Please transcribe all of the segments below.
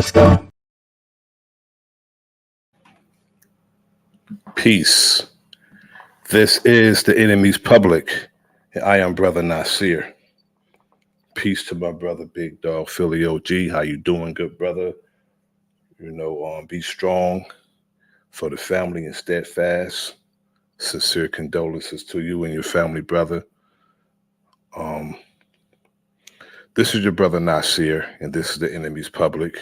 Let's go. Peace. This is the enemy's public. And I am Bro.Nasir. Peace to my brother, Big Dog Philly OG. How you doing, good brother? Be strong for the family and steadfast. Sincere condolences to you and your family, brother. Um, this is your brother Nasir, and this is the enemy's public.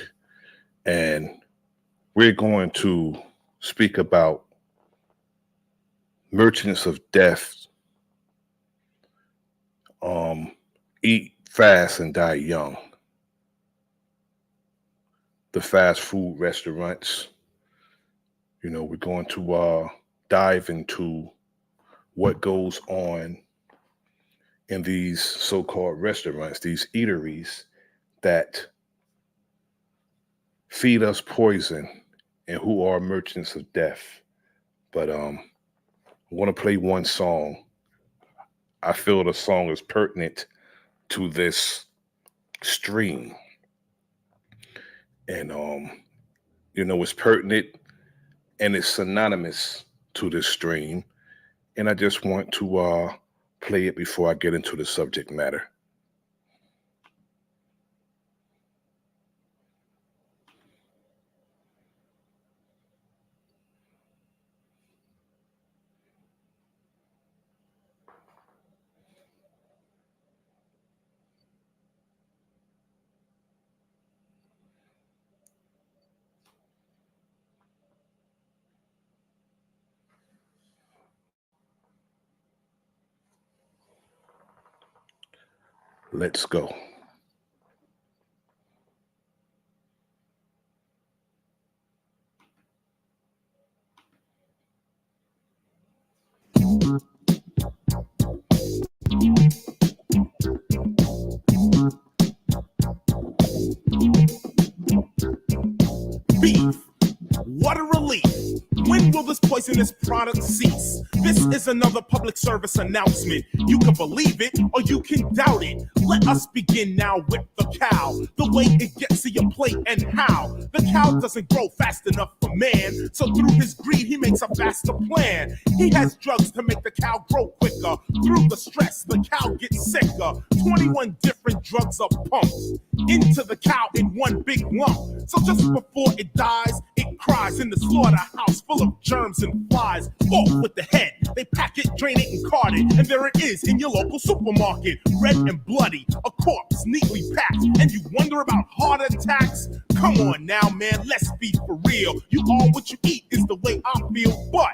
And we're going to speak about merchants of death. Eat fast and die young. The fast food restaurants. We're going to dive into what goes on in these so-called restaurants, these eateries that feed us poison and who are merchants of death. But I want to play one song. I feel the song is pertinent to this stream. And it's pertinent and it's synonymous to this stream. And I just want to play it before I get into the subject matter. Let's go. Beef. What a relief. When will this poisonous product cease? This is another public service announcement. You can believe it or you can doubt it. Let us begin now with the cow. The way it gets to your plate and how. The cow doesn't grow fast enough for man. So through his greed, he makes a faster plan. He has drugs to make the cow grow quicker. Through the stress, the cow gets sicker. 21 different drugs are pumped into the cow in one big lump. So just before it dies, it cries in the slaughterhouse full of germs and flies. Off with the head, they pack it, drain it, and cart it. And there it is in your local supermarket, red and bloody, a corpse neatly packed. And you wonder about heart attacks? Come on now, man, let's be for real. You are what you eat is the way I feel. But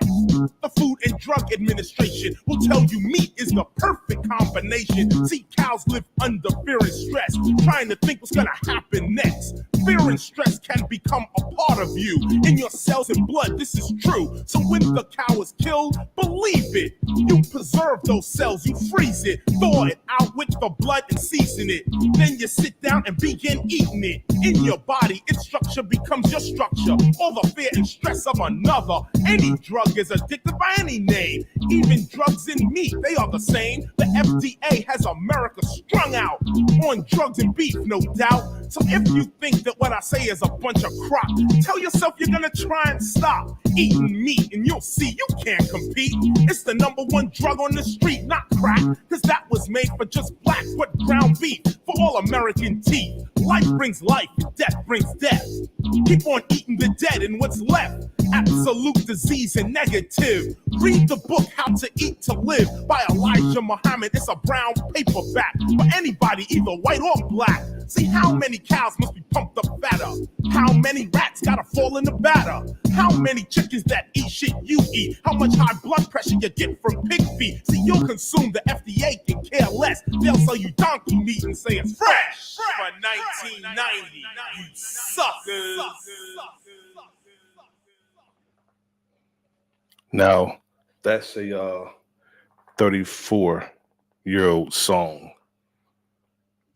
the Food and Drug Administration will tell you meat is the perfect combination. See, cows live under fear and stress, trying to think what's gonna happen next. Fear and stress can become a part of you. In your cells and blood, this is true. So when the cow is killed, believe it. You preserve those cells, you freeze it, thaw it out with the blood and season it. Then you sit down and begin eating it. In your body, its structure becomes your structure. All the fear and stress of another. Any drug is addictive by any name. Even drugs in meat, they are the same. The FDA has America strung out on drugs and beef, no doubt. So if you think that what I say is a bunch of crap, tell yourself you're gonna try and stop eating meat and you'll see you can't compete. It's the #1 drug on the street, not crack, cause that was made for just black but ground beef for all American teeth. Life brings life, death brings death. Keep on eating the dead and what's left. Absolute disease and negative. Read the book How to Eat to Live by Elijah Muhammad. It's a brown paperback for anybody, either white or black. See how many cows must be pumped up fatter. How many rats gotta fall in the batter. How many chickens that eat shit you eat. How much high blood pressure you get from pig feet. See, you'll consume, the FDA can care less. They'll sell you donkey meat and say it's fresh for 1990. You suckers. Now, that's a 34-year-old song,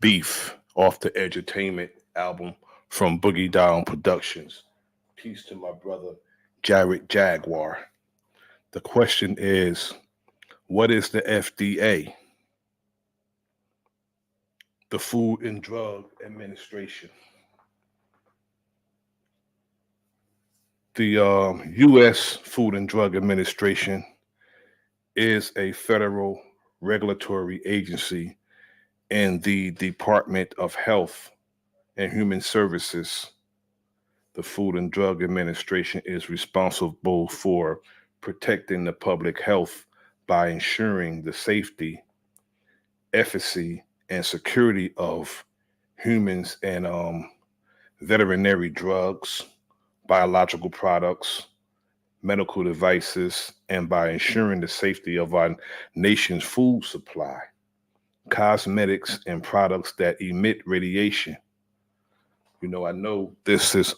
Beef, off the Edutainment album from Boogie Down Productions. Peace to my brother, Jared Jaguar. The question is, what is the FDA? The Food and Drug Administration. The U.S. Food and Drug Administration is a federal regulatory agency in the Department of Health and Human Services. The Food and Drug Administration is responsible for protecting the public health by ensuring the safety, efficacy, and security of humans and veterinary drugs, biological products, medical devices, and by ensuring the safety of our nation's food supply, cosmetics, and products that emit radiation. I know this is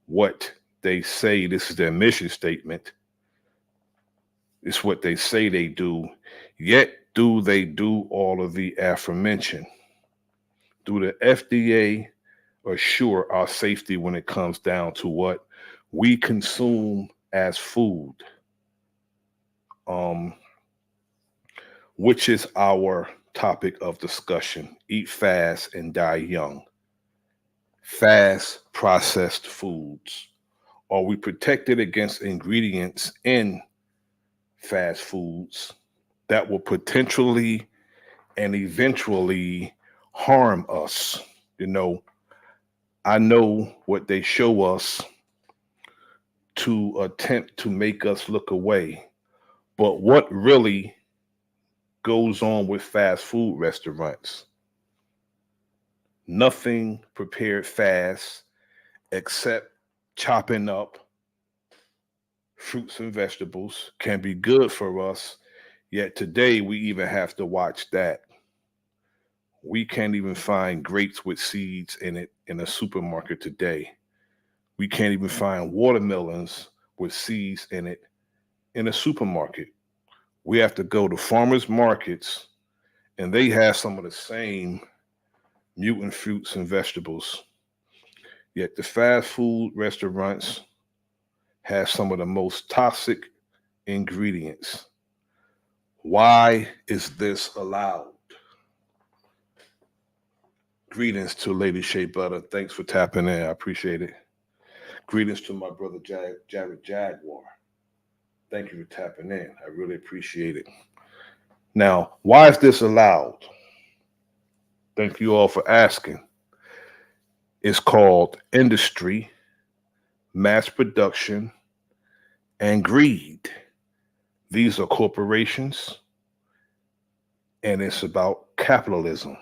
what they say. This is their mission statement. It's what they say they do. Yet, do they do all of the aforementioned? Do the FDA assure our safety when it comes down to what we consume as food? Um, which is our topic of discussion. Eat fast and die young. Fast processed foods. Are we protected against ingredients in fast foods that will potentially and eventually harm us? I know what they show us to attempt to make us look away, but what really goes on with fast food restaurants? Nothing prepared fast except chopping up fruits and vegetables can be good for us. Yet today we even have to watch that. We can't even find grapes with seeds in it in a supermarket today. We can't even find watermelons with seeds in it in a supermarket. We have to go to farmers markets, and they have some of the same mutant fruits and vegetables. Yet the fast food restaurants have some of the most toxic ingredients. Why is this allowed? Greetings to Lady Shea Butter. Thanks for tapping in. I appreciate it. Greetings to my brother Jared Jaguar. Thank you for tapping in. I really appreciate it. Now, why is this allowed? Thank you all for asking. It's called industry, mass production, and greed. These are corporations, and it's about capitalism,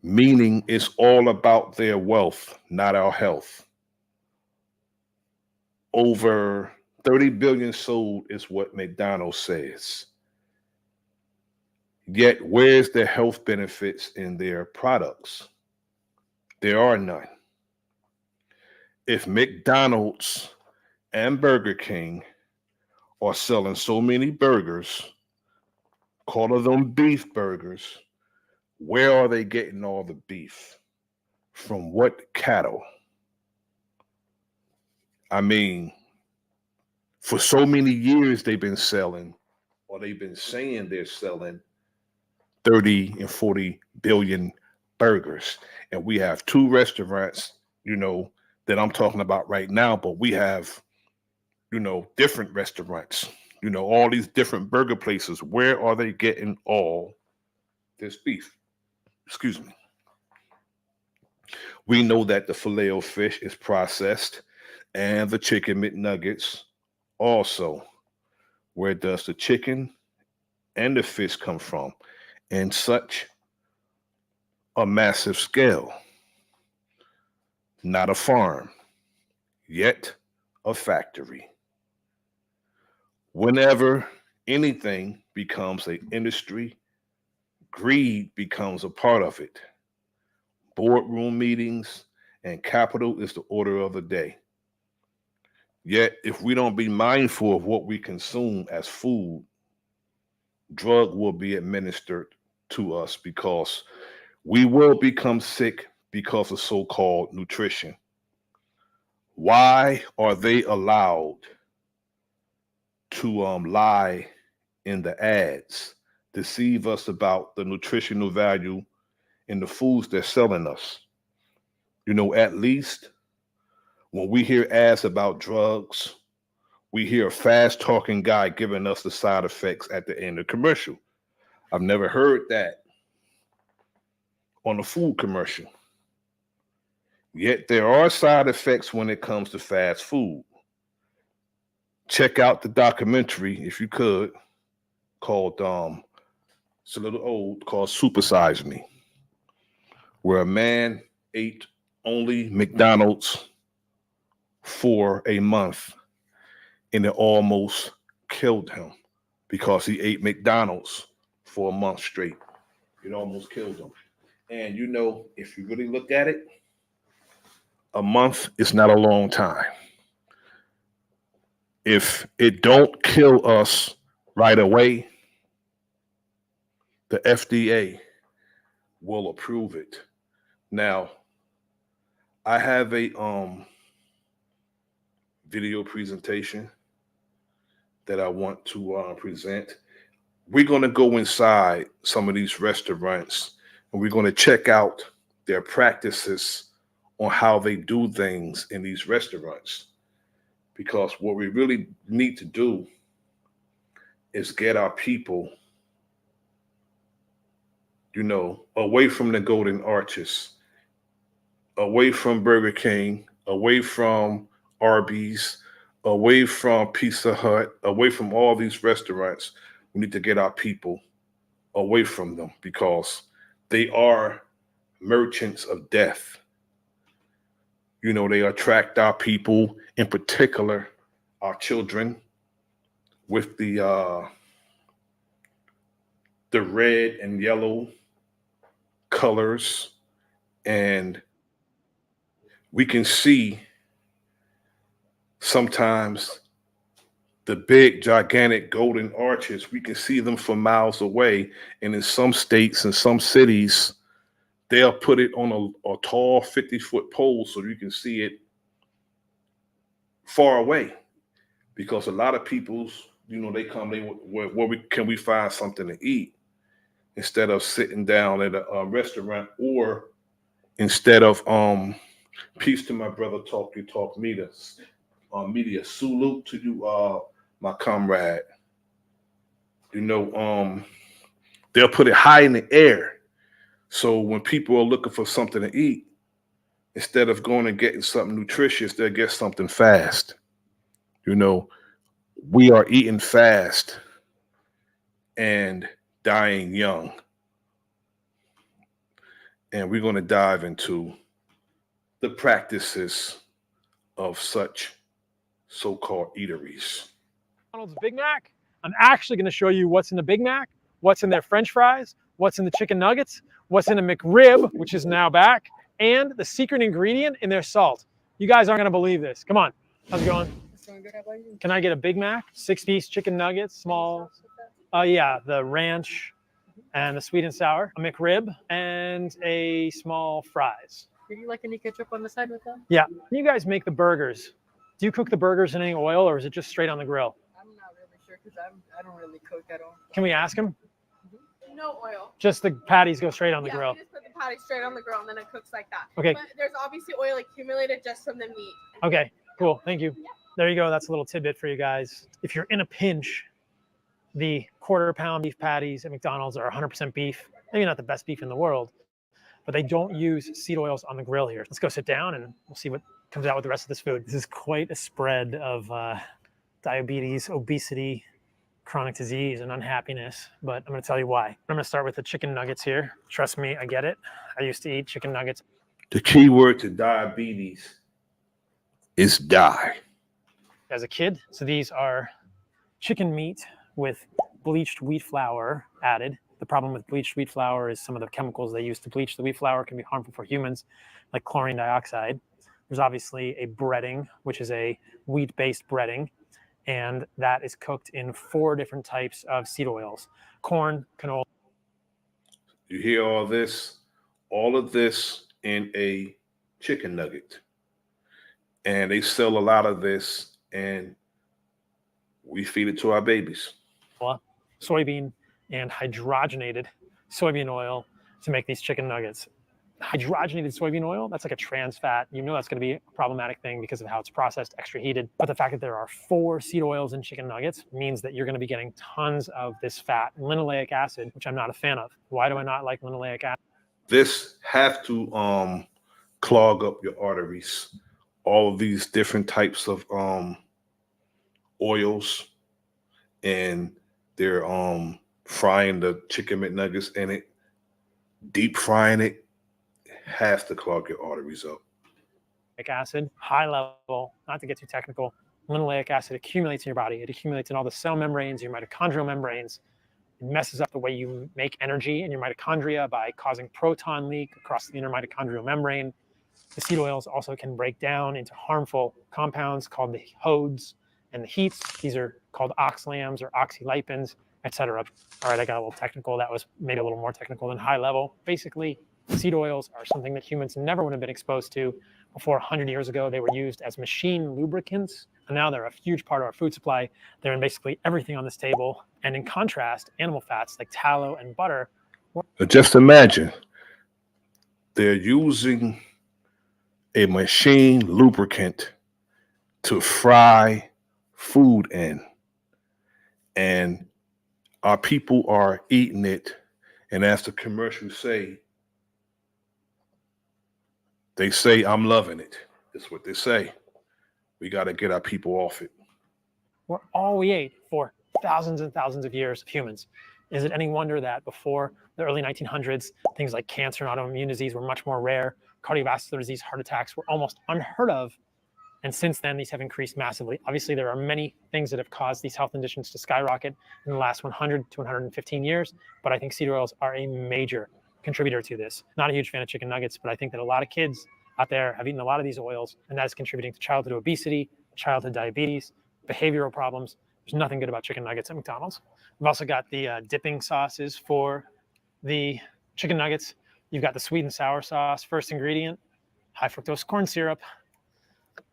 meaning it's all about their wealth, not our health. Over 30 billion sold is what McDonald's says. Yet, where's the health benefits in their products? There are none. If McDonald's and Burger King are selling so many burgers, calling them beef burgers, where are they getting all the beef? From what cattle? I mean, for so many years they've been selling, or they've been saying they're selling 30 and 40 billion burgers. And we have two restaurants, that I'm talking about right now, but we have, different restaurants, all these different burger places. Where are they getting all this beef? Excuse me. We know that the filet o fish is processed and the chicken McNuggets also. Where does the chicken and the fish come from? In such a massive scale. Not a farm, yet a factory. Whenever anything becomes an industry, greed becomes a part of it. Boardroom meetings and capital is the order of the day. Yet, if we don't be mindful of what we consume as food, drug will be administered to us because we will become sick because of so-called nutrition. Why are they allowed to lie in the ads, deceive us about the nutritional value in the foods they're selling us? At least When we hear ads about drugs, we hear a fast talking guy giving us the side effects at the end of the commercial. I've never heard that on a food commercial. Yet there are side effects when it comes to fast food. Check out the documentary, if you could, called it's a little old, called Supersize Me, where a man ate only McDonald's for a month and it almost killed him because he ate McDonald's for a month straight. It almost killed him. And you know, if you really look at it, a month is not a long time. If it don't kill us right away, the FDA will approve it. Now, I have a video presentation that I want to present. We're going to go inside some of these restaurants and we're going to check out their practices on how they do things in these restaurants. Because what we really need to do is get our people, you know, away from the golden arches, away from Burger King, away from Arby's, away from Pizza Hut, away from all these restaurants. We need to get our people away from them because they are merchants of death. You know, they attract our people, in particular, our children, with the red and yellow colors, and we can see sometimes the big, gigantic golden arches. We can see them from miles away, and in some states and some cities, they'll put it on a tall 50-foot pole so you can see it far away. Because a lot of people's, you know, they come, can we find something to eat instead of sitting down at a restaurant, or instead of peace to my brother Talk You Talk Media, salute to you, my comrade. You know, they'll put it high in the air. So when people are looking for something to eat, instead of going and getting something nutritious, they'll get something fast. You know, we are eating fast and dying young. And we're going to dive into the practices of such so-called eateries. McDonald's Big Mac. I'm actually going to show you what's in the Big Mac, what's in their French fries, what's in the chicken nuggets, what's in a McRib, which is now back, and the secret ingredient in their salt. You guys aren't going to believe this. Come on. How's it going? Can I get a Big Mac, 6-piece chicken nuggets, small? Yeah, the ranch and the sweet and sour, a McRib, and a small fries. Did you like any ketchup on the side with them? Yeah. You guys make the burgers. Do you cook the burgers in any oil, or is it just straight on the grill? I'm not really sure because I don't really cook at all. Can we ask him? No oil. Just the patties go straight on the grill. We just put the patty straight on the grill and then it cooks like that. Okay. But there's obviously oil accumulated just from the meat. Okay, cool. Thank you. There you go. That's a little tidbit for you guys. If you're in a pinch, the quarter-pound beef patties at McDonald's are 100% beef. Maybe not the best beef in the world, but they don't use seed oils on the grill here. Let's go sit down and we'll see what comes out with the rest of this food. This is quite a spread of diabetes, obesity, chronic disease, and unhappiness, but I'm going to tell you why. I'm going to start with the chicken nuggets here. Trust me, I get it. I used to eat chicken nuggets. The key word to diabetes is die. As a kid. So these are chicken meat with bleached wheat flour added. The problem with bleached wheat flour is some of the chemicals they use to bleach the wheat flour can be harmful for humans, like chlorine dioxide. There's obviously a breading, which is a wheat-based breading, and that is cooked in 4 different types of seed oils: corn, canola. You hear all this? All of this in a chicken nugget. And they sell a lot of this, and we feed it to our babies. Soybean and hydrogenated soybean oil to make these chicken nuggets. Hydrogenated soybean oil, that's like a trans fat. You know that's going to be a problematic thing because of how it's processed, extra heated. But the fact that there are 4 seed oils in chicken nuggets means that you're going to be getting tons of this fat, linoleic acid, which I'm not a fan of. Why do I not like linoleic acid? This have to clog up your arteries. All of these different types of oils, and they're frying the chicken McNuggets in it, deep frying it, has to clog your arteries up. Acid, high level, not to get too technical, linoleic acid accumulates in your body. It accumulates in all the cell membranes, your mitochondrial membranes. It messes up the way you make energy in your mitochondria by causing proton leak across the inner mitochondrial membrane. The seed oils also can break down into harmful compounds called the HODs and the heats. These are called oxalams or oxylipins, etc. All right, I got a little technical. That was maybe a little more technical than high level. Basically, seed oils are something that humans never would have been exposed to before. 100 years ago. They were used as machine lubricants, and now they're a huge part of our food supply. They're in basically everything on this table. And in contrast, animal fats like tallow and butter. Just imagine they're using a machine lubricant to fry food in, and our people are eating it. And as the commercials say, they say, I'm loving it. That's what they say. We got to get our people off it. We're all we ate for thousands and thousands of years of humans. Is it any wonder that before the early 1900s, things like cancer and autoimmune disease were much more rare? Cardiovascular disease, heart attacks were almost unheard of. And since then, these have increased massively. Obviously, there are many things that have caused these health conditions to skyrocket in the last 100 to 115 years. But I think seed oils are a major contributor to this. Not a huge fan of chicken nuggets, but I think that a lot of kids out there have eaten a lot of these oils, and that is contributing to childhood obesity, childhood diabetes, behavioral problems. There's nothing good about chicken nuggets at McDonald's. We've also got the dipping sauces for the chicken nuggets. You've got the sweet and sour sauce, first ingredient, high fructose corn syrup,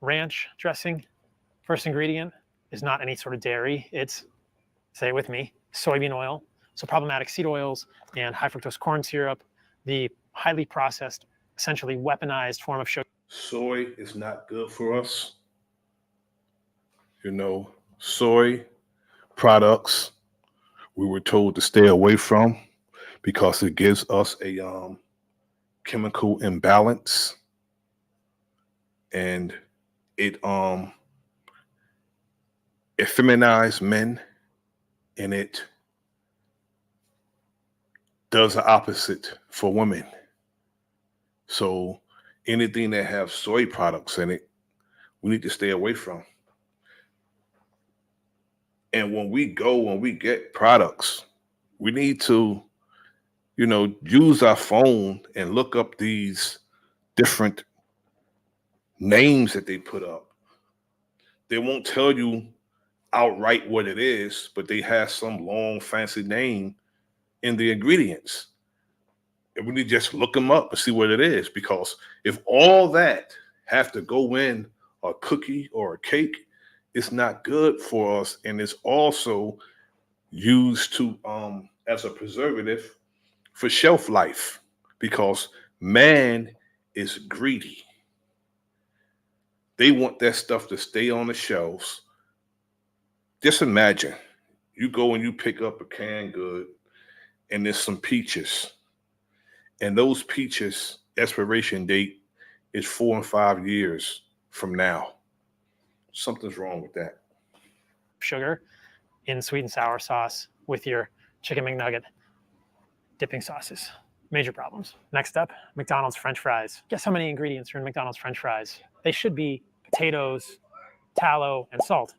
ranch dressing. First ingredient is not any sort of dairy. It's, say it with me, soybean oil. So problematic seed oils and high fructose corn syrup, the highly processed, essentially weaponized form of sugar. Soy is not good for us. You know, soy products we were told to stay away from because it gives us a chemical imbalance, and it effeminizes men, and it does the opposite for women. So anything that have soy products in it, we need to stay away from. And when we get products, we need to, use our phone and look up these different names that they put up. They won't tell you outright what it is, but they have some long fancy name in the ingredients. And we need to just look them up and see what it is, because if all that have to go in a cookie or a cake, it's not good for us. And it's also used to as a preservative for shelf life, because man is greedy. They want that stuff to stay on the shelves. Just imagine you go and you pick up a canned good and there's some peaches, and those peaches expiration date is 4 and 5 years from now. Something's wrong with that. Sugar in sweet and sour sauce with your chicken McNugget dipping sauces. Major problems. Next up, McDonald's French fries. Guess how many ingredients are in McDonald's French fries? They should be potatoes, tallow, and salt.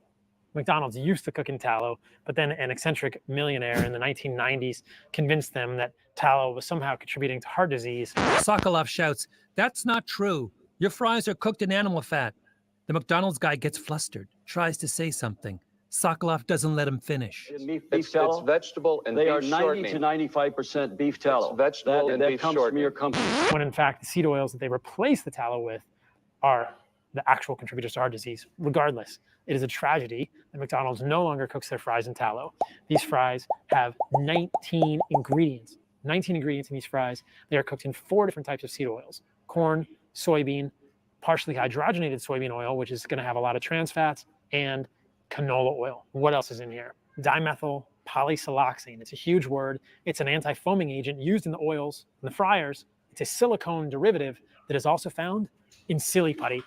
McDonald's used to cook in tallow, but then an eccentric millionaire in the 1990s convinced them that tallow was somehow contributing to heart disease. Sokolov shouts, "That's not true. Your fries are cooked in animal fat." The McDonald's guy gets flustered, tries to say something. Sokolov doesn't let him finish. Beef tallow? It's vegetable and they beef shortening. They are 90 to 95% beef tallow. It's vegetable and beef comes from your company. When in fact, the seed oils that they replace the tallow with are the actual contributors to heart disease. Regardless, it is a tragedy that McDonald's no longer cooks their fries in tallow. These fries have 19 ingredients. 19 ingredients in these fries. They are cooked in 4 different types of seed oils: corn, soybean, partially hydrogenated soybean oil, which is going to have a lot of trans fats, and canola oil. What else is in here? Dimethyl polysiloxane. It's a huge word. It's an anti-foaming agent used in the oils and the fryers. It's a silicone derivative that is also found in silly putty.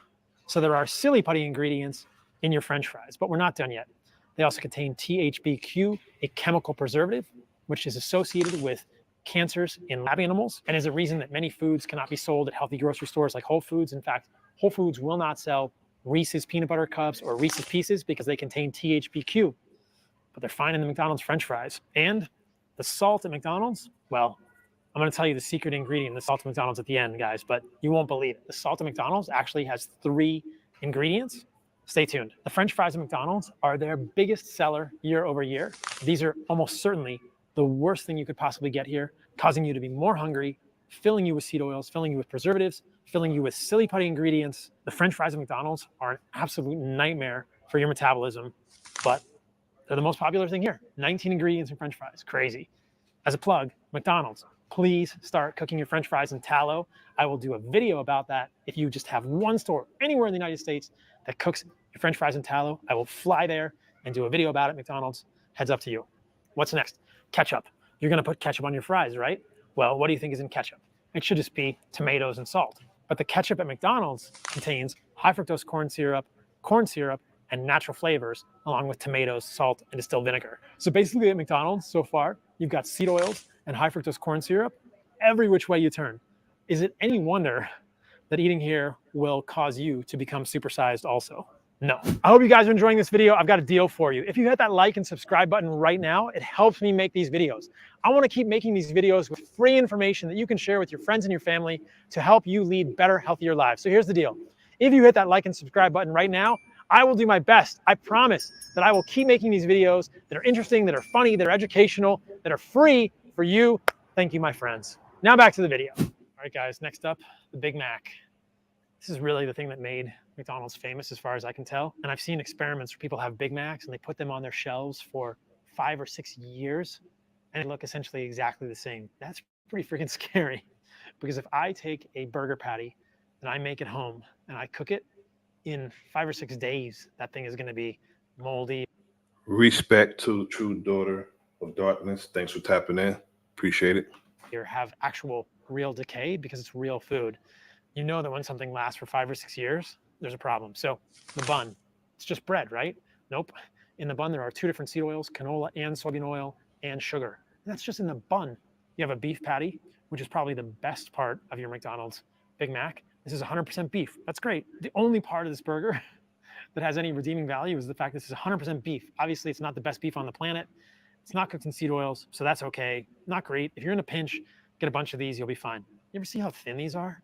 So there are silly putty ingredients in your French fries, but we're not done yet. They also contain THBQ, a chemical preservative, which is associated with cancers in lab animals and is a reason that many foods cannot be sold at healthy grocery stores like Whole Foods. In fact, Whole Foods will not sell Reese's peanut butter cups or Reese's Pieces because they contain THBQ. But they're fine in the McDonald's French fries. And the salt at McDonald's, well, I'm going to tell you the secret ingredient in the salt at McDonald's at the end, guys, but you won't believe it. The salt at McDonald's actually has 3 ingredients. Stay tuned. The French fries at McDonald's are their biggest seller year over year. These are almost certainly the worst thing you could possibly get here, causing you to be more hungry, filling you with seed oils, filling you with preservatives, filling you with silly putty ingredients. The French fries at McDonald's are an absolute nightmare for your metabolism, but they're the most popular thing here. 19 ingredients in French fries. Crazy. As a plug, McDonald's, please start cooking your French fries in tallow. I will do a video about that. If you just have one store anywhere in the United States that cooks your French fries in tallow, I will fly there and do a video about it. McDonald's, heads up to you. What's next? Ketchup. You're going to put ketchup on your fries, right? Well, what do you think is in ketchup? It should just be tomatoes and salt. But the ketchup at McDonald's contains high fructose corn syrup, and natural flavors, along with tomatoes, salt, and distilled vinegar. So basically at McDonald's, so far, you've got seed oils and high fructose corn syrup every which way you turn. Is it any wonder that eating here will cause you to become supersized also? No. I hope you guys are enjoying this video. I've got a deal for you. If you hit that like and subscribe button right now, it helps me make these videos. I want to keep making these videos with free information that you can share with your friends and your family to help you lead better, healthier lives. So here's the deal. If you hit that like and subscribe button right now, I will do my best. I promise that I will keep making these videos that are interesting, that are funny, that are educational, that are free for you. Thank you, my friends. Now back to the video. All right, guys, next up, the Big Mac. This is really the thing that made McDonald's famous as far as I can tell. And I've seen experiments where people have Big Macs and they put them on their shelves for 5 or 6 years and they look essentially exactly the same. That's pretty freaking scary, because if I take a burger patty and I make it home and I cook it, in 5 or 6 days, that thing is going to be moldy. Respect to the true daughter of darkness. Thanks for tapping in. Appreciate it. Or have actual real decay because it's real food. You know that when something lasts for 5 or 6 years, there's a problem. So the bun, it's just bread, right? Nope. In the bun, there are 2 different seed oils, canola and soybean oil, and sugar. And that's just in the bun. You have a beef patty, which is probably the best part of your McDonald's Big Mac. This is 100% beef. That's great. The only part of this burger that has any redeeming value is the fact this is 100% beef. Obviously, it's not the best beef on the planet. It's not cooked in seed oils, so that's okay. Not great. If you're in a pinch, get a bunch of these, you'll be fine. You ever see how thin these are?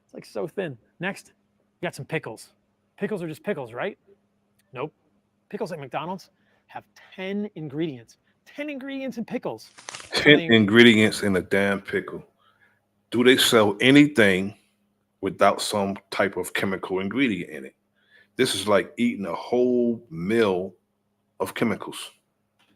It's like so thin. Next, we got some pickles. Pickles are just pickles, right? Nope. Pickles at McDonald's have 10 ingredients. 10 ingredients in pickles. 10 ingredients in a damn pickle. Do they sell anything without some type of chemical ingredient in it? This is like eating a whole meal of chemicals.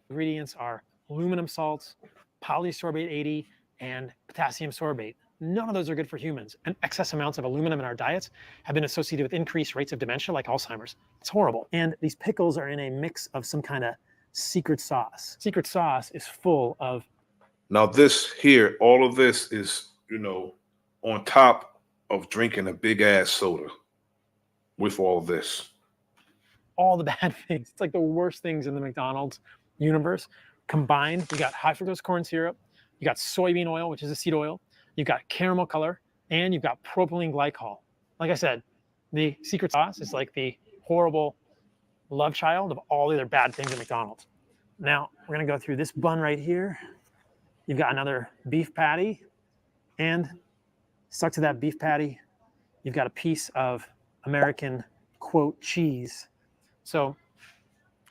Ingredients are aluminum salts, polysorbate 80, and potassium sorbate. None of those are good for humans. And excess amounts of aluminum in our diets have been associated with increased rates of dementia like Alzheimer's. It's horrible. And these pickles are in a mix of some kind of secret sauce. Secret sauce is full of... Now this here, all of this is, you know, on top of drinking a big ass soda with all of this. All the bad things. It's like the worst things in the McDonald's universe combined. You got high fructose corn syrup, you got soybean oil, which is a seed oil, you've got caramel color, and you've got propylene glycol. Like I said, the secret sauce is like the horrible love child of all the other bad things at McDonald's. Now, we're gonna go through this bun right here. You've got another beef patty, and stuck to that beef patty, you've got a piece of American, quote, cheese. So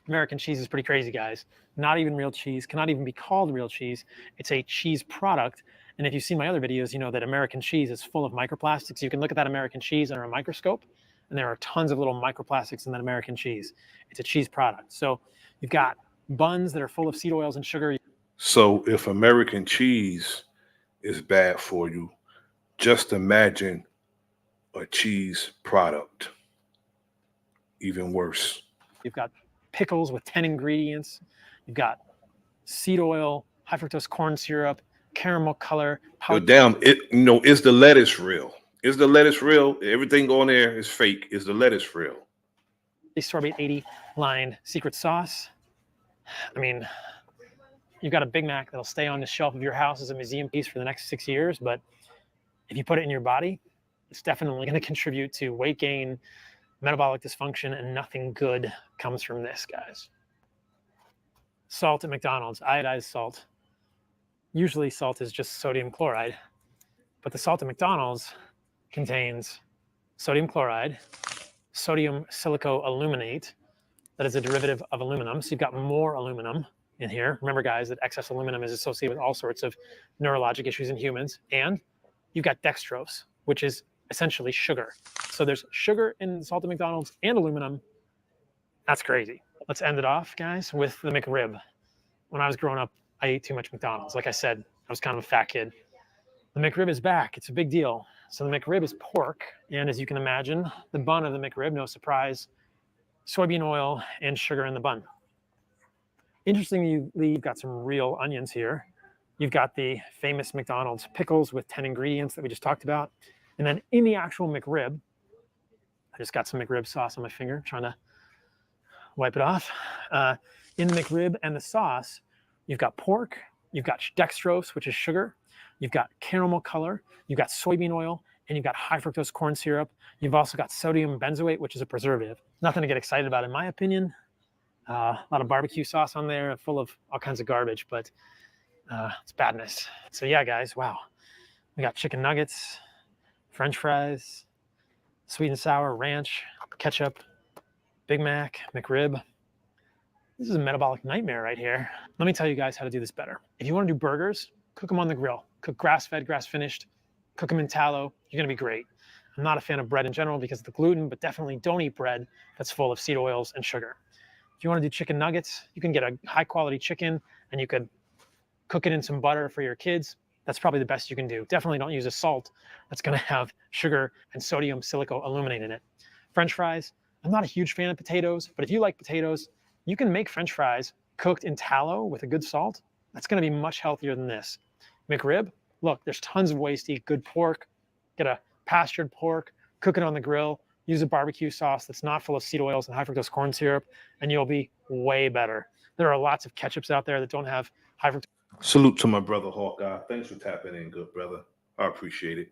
American cheese is pretty crazy, guys. Not even real cheese, cannot even be called real cheese. It's a cheese product. And if you've seen my other videos, you know that American cheese is full of microplastics. You can look at that American cheese under a microscope, and there are tons of little microplastics in that American cheese. It's a cheese product. So you've got buns that are full of seed oils and sugar. So if American cheese is bad for you, just imagine a cheese product. Even worse. You've got pickles with 10 ingredients. You've got seed oil, high fructose corn syrup, caramel color. Yo, damn, is the lettuce real? Is the lettuce real? Everything on there is fake. Is the lettuce real? Sorbate 80 lined secret sauce. I mean, you've got a Big Mac that'll stay on the shelf of your house as a museum piece for the next 6 years, but if you put it in your body, it's definitely going to contribute to weight gain, metabolic dysfunction, and nothing good comes from this, guys. Salt at McDonald's, iodized salt. Usually salt is just sodium chloride, but the salt at McDonald's contains sodium chloride, sodium silicoaluminate, that is a derivative of aluminum. So you've got more aluminum in here. Remember, guys, that excess aluminum is associated with all sorts of neurologic issues in humans. And you've got dextrose, which is essentially sugar. So there's sugar in salt at McDonald's and aluminum. That's crazy. Let's end it off, guys, with the McRib. When I was growing up, I ate too much McDonald's. Like I said, I was kind of a fat kid. The McRib is back. It's a big deal. So the McRib is pork. And as you can imagine, the bun of the McRib, no surprise, soybean oil and sugar in the bun. Interestingly, you've got some real onions here. You've got the famous McDonald's pickles with 10 ingredients that we just talked about. And then in the actual McRib, I just got some McRib sauce on my finger, trying to wipe it off. In the McRib and the sauce, you've got pork, you've got dextrose, which is sugar, you've got caramel color, you've got soybean oil, and you've got high fructose corn syrup. You've also got sodium benzoate, which is a preservative. Nothing to get excited about, in my opinion. A lot of barbecue sauce on there, full of all kinds of garbage, but it's badness. So yeah, guys, wow. We got chicken nuggets, French fries, sweet and sour, ranch, ketchup, Big Mac, McRib. This is a metabolic nightmare right here. Let me tell you guys how to do this better. If you want to do burgers, cook them on the grill. Cook grass-fed, grass-finished. Cook them in tallow. You're going to be great. I'm not a fan of bread in general because of the gluten, but definitely don't eat bread that's full of seed oils and sugar. If you want to do chicken nuggets, you can get a high-quality chicken, and you could cook it in some butter for your kids. That's probably the best you can do. Definitely don't use a salt that's going to have sugar and sodium silicoaluminate in it. French fries, I'm not a huge fan of potatoes, but if you like potatoes, you can make French fries cooked in tallow with a good salt. That's going to be much healthier than this. McRib, look, there's tons of ways to eat good pork. Get a pastured pork, cook it on the grill, use a barbecue sauce that's not full of seed oils and high fructose corn syrup, and you'll be way better. There are lots of ketchups out there that don't have high fructose. Salute to my brother Hawkeye. Thanks for tapping in, good brother. I appreciate it.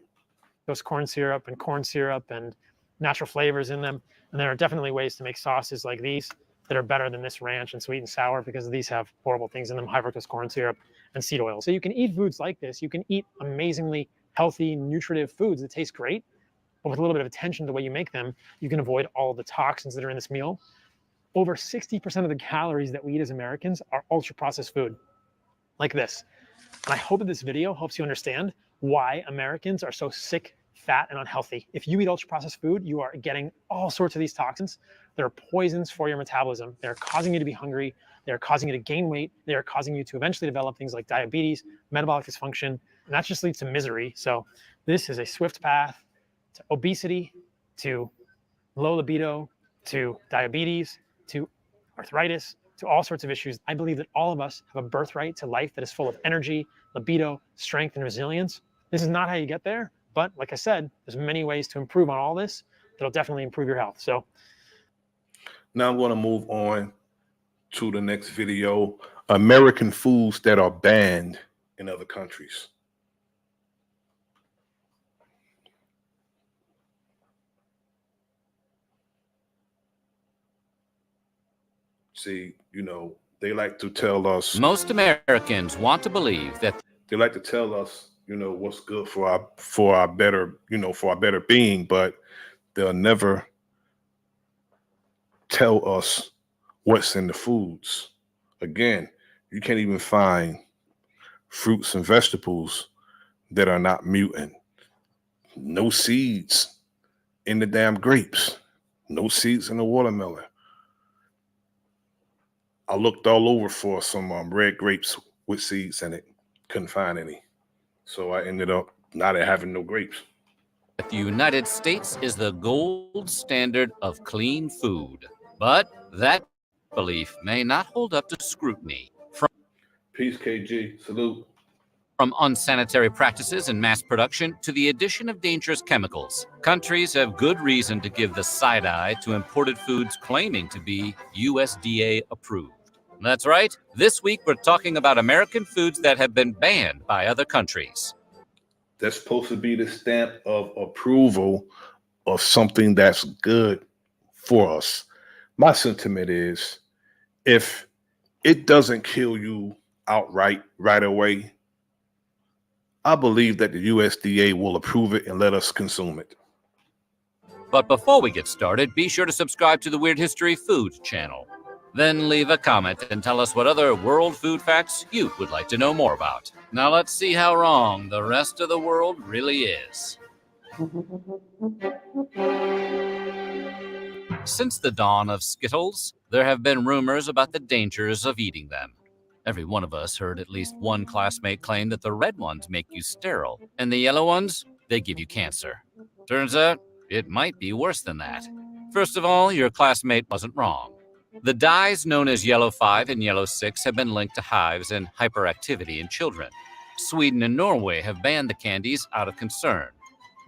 Those corn syrup and natural flavors in them. And there are definitely ways to make sauces like these that are better than this ranch and sweet and sour, because these have horrible things in them, high fructose corn syrup and seed oil. So you can eat foods like this. You can eat amazingly healthy, nutritive foods that taste great, but with a little bit of attention to the way you make them, you can avoid all of the toxins that are in this meal. Over 60% of the calories that we eat as Americans are ultra-processed food, like this. And I hope that this video helps you understand why Americans are so sick, fat, and unhealthy. If you eat ultra-processed food, you are getting all sorts of these toxins that are poisons for your metabolism. They're causing you to be hungry. They're causing you to gain weight. They are causing you to eventually develop things like diabetes, metabolic dysfunction, and that just leads to misery. So this is a swift path to obesity, to low libido, to diabetes, to arthritis, to all sorts of issues. I believe that all of us have a birthright to life that is full of energy, libido, strength, and resilience. This is not how you get there, but like I said, there's many ways to improve on all this that'll definitely improve your health. So now I'm going to move on to the next video. American foods that are banned in other countries. See, you know, they like to tell us. Most Americans want to believe that They like to tell us, you know, what's good for our better, you know, for our better being, but they'll never tell us what's in the foods. Again, you can't even find fruits and vegetables that are not mutant. No seeds in the damn grapes. No seeds in the watermelon. I looked all over for some red grapes with seeds in it. Couldn't find any. So I ended up not having no grapes. The United States is the gold standard of clean food. But that belief may not hold up to scrutiny. Peace, KG. Salute. From unsanitary practices in mass production to the addition of dangerous chemicals, countries have good reason to give the side eye to imported foods claiming to be USDA approved. That's right. This week we're talking about American foods that have been banned by other countries. That's supposed to be the stamp of approval of something that's good for us. My sentiment is, if it doesn't kill you outright right away, I believe that the USDA will approve it and let us consume it. But before we get started, be sure to subscribe to the Weird History Food channel. Then leave a comment and tell us what other world food facts you would like to know more about. Now let's see how wrong the rest of the world really is. Since the dawn of Skittles, there have been rumors about the dangers of eating them. Every one of us heard at least one classmate claim that the red ones make you sterile, and the yellow ones, they give you cancer. Turns out, it might be worse than that. First of all, your classmate wasn't wrong. The dyes known as Yellow 5 and Yellow 6 have been linked to hives and hyperactivity in children. Sweden and Norway have banned the candies out of concern.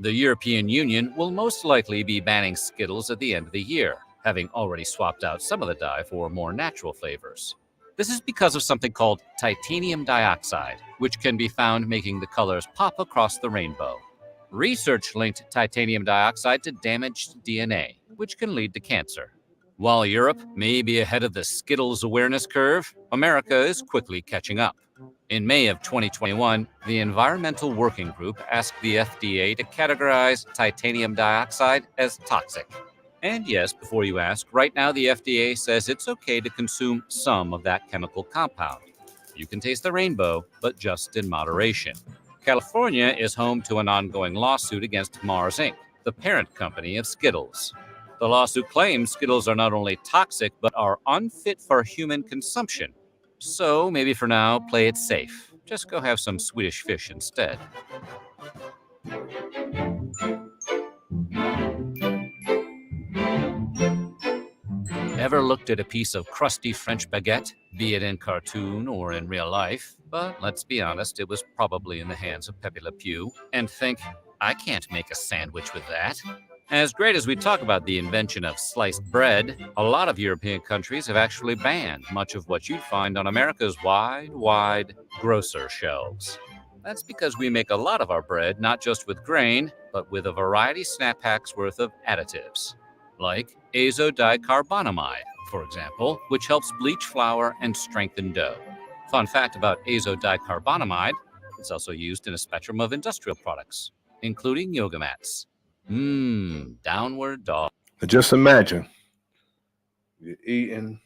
The European Union will most likely be banning Skittles at the end of the year, having already swapped out some of the dye for more natural flavors. This is because of something called titanium dioxide, which can be found making the colors pop across the rainbow. Research linked titanium dioxide to damaged DNA, which can lead to cancer. While Europe may be ahead of the Skittles awareness curve, America is quickly catching up. In May of 2021, the Environmental Working Group asked the FDA to categorize titanium dioxide as toxic. And yes, before you ask, right now the FDA says it's okay to consume some of that chemical compound. You can taste the rainbow, but just in moderation. California is home to an ongoing lawsuit against Mars Inc., the parent company of Skittles. The lawsuit claims Skittles are not only toxic, but are unfit for human consumption. So maybe for now, play it safe. Just go have some Swedish fish instead. Ever looked at a piece of crusty French baguette, be it in cartoon or in real life, but let's be honest, it was probably in the hands of Pepe Le Pew, and think, I can't make a sandwich with that? As great as we talk about the invention of sliced bread, a lot of European countries have actually banned much of what you'd find on America's wide grocer shelves. That's because we make a lot of our bread not just with grain, but with a variety snap packs worth of additives, like azodicarbonamide, for example, which helps bleach flour and strengthen dough. Fun fact about azodicarbonamide, it's also used in a spectrum of industrial products, including yoga mats. Downward dog. Just imagine you're eating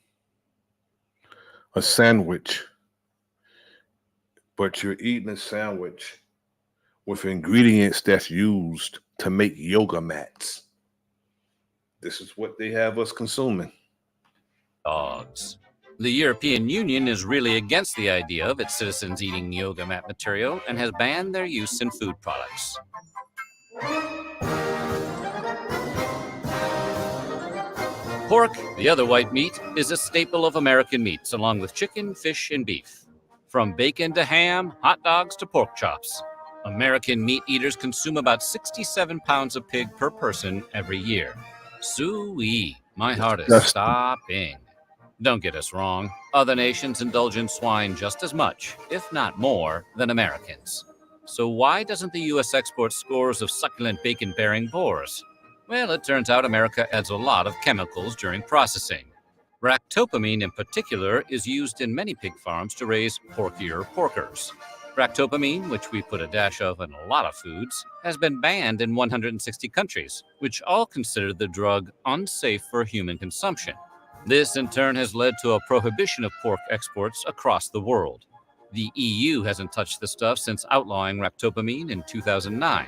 a sandwich, but you're eating a sandwich with ingredients that's used to make yoga mats. This is what they have us consuming. Dogs. The European Union is really against the idea of its citizens eating yoga mat material and has banned their use in food products. Pork, the other white meat, is a staple of American meats, along with chicken, fish, and beef. From bacon to ham, hot dogs to pork chops, American meat eaters consume about 67 pounds of pig per person every year. Soo-wee, my heart is stopping. Don't get us wrong, other nations indulge in swine just as much, if not more, than Americans. So why doesn't the U.S. export scores of succulent bacon-bearing boars? Well, it turns out America adds a lot of chemicals during processing. Ractopamine in particular is used in many pig farms to raise porkier porkers. Ractopamine, which we put a dash of in a lot of foods, has been banned in 160 countries, which all consider the drug unsafe for human consumption. This in turn has led to a prohibition of pork exports across the world. The EU hasn't touched the stuff since outlawing ractopamine in 2009.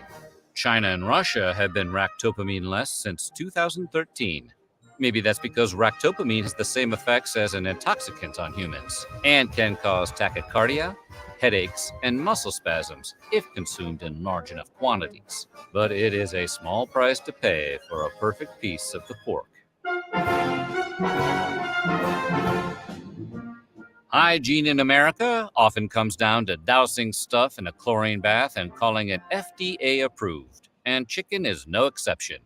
China and Russia have been ractopamine-less since 2013. Maybe that's because ractopamine has the same effects as an intoxicant on humans and can cause tachycardia, headaches, and muscle spasms if consumed in large enough quantities. But it is a small price to pay for a perfect piece of the pork. Hygiene in America often comes down to dousing stuff in a chlorine bath and calling it FDA approved, and chicken is no exception.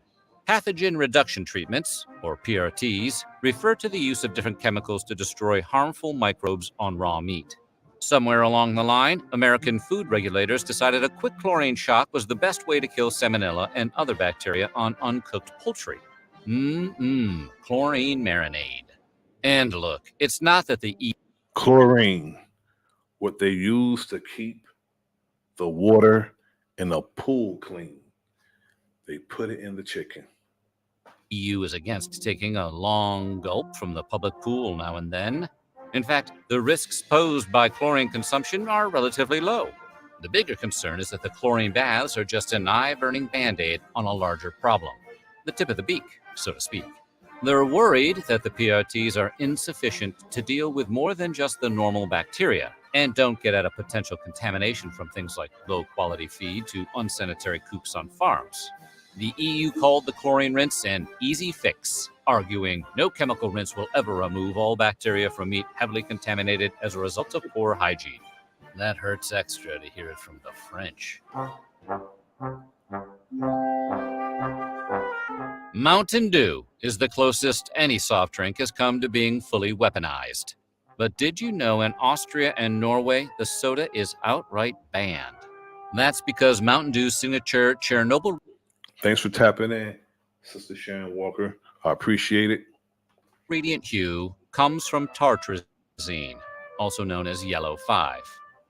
Pathogen reduction treatments, or PRTs, refer to the use of different chemicals to destroy harmful microbes on raw meat. Somewhere along the line, American food regulators decided a quick chlorine shock was the best way to kill salmonella and other bacteria on uncooked poultry. Chlorine marinade. And look, it's not that the Chlorine, what they use to keep the water in a pool clean. They put it in the chicken. EU is against taking a long gulp from the public pool now and then. In fact, the risks posed by chlorine consumption are relatively low. The bigger concern is that the chlorine baths are just an eye-burning Band-Aid on a larger problem, the tip of the beak, so to speak. They're worried that the PRTs are insufficient to deal with more than just the normal bacteria and don't get at a potential contamination from things like low-quality feed to unsanitary coops on farms. The EU called the chlorine rinse an easy fix, arguing no chemical rinse will ever remove all bacteria from meat heavily contaminated as a result of poor hygiene. That hurts extra to hear it from the French. Mountain Dew is the closest any soft drink has come to being fully weaponized. But did you know in Austria and Norway, the soda is outright banned? That's because Mountain Dew's signature Chernobyl Thanks for tapping in, Sister Sharon Walker. I appreciate it. radiant hue comes from tartrazine, also known as yellow 5.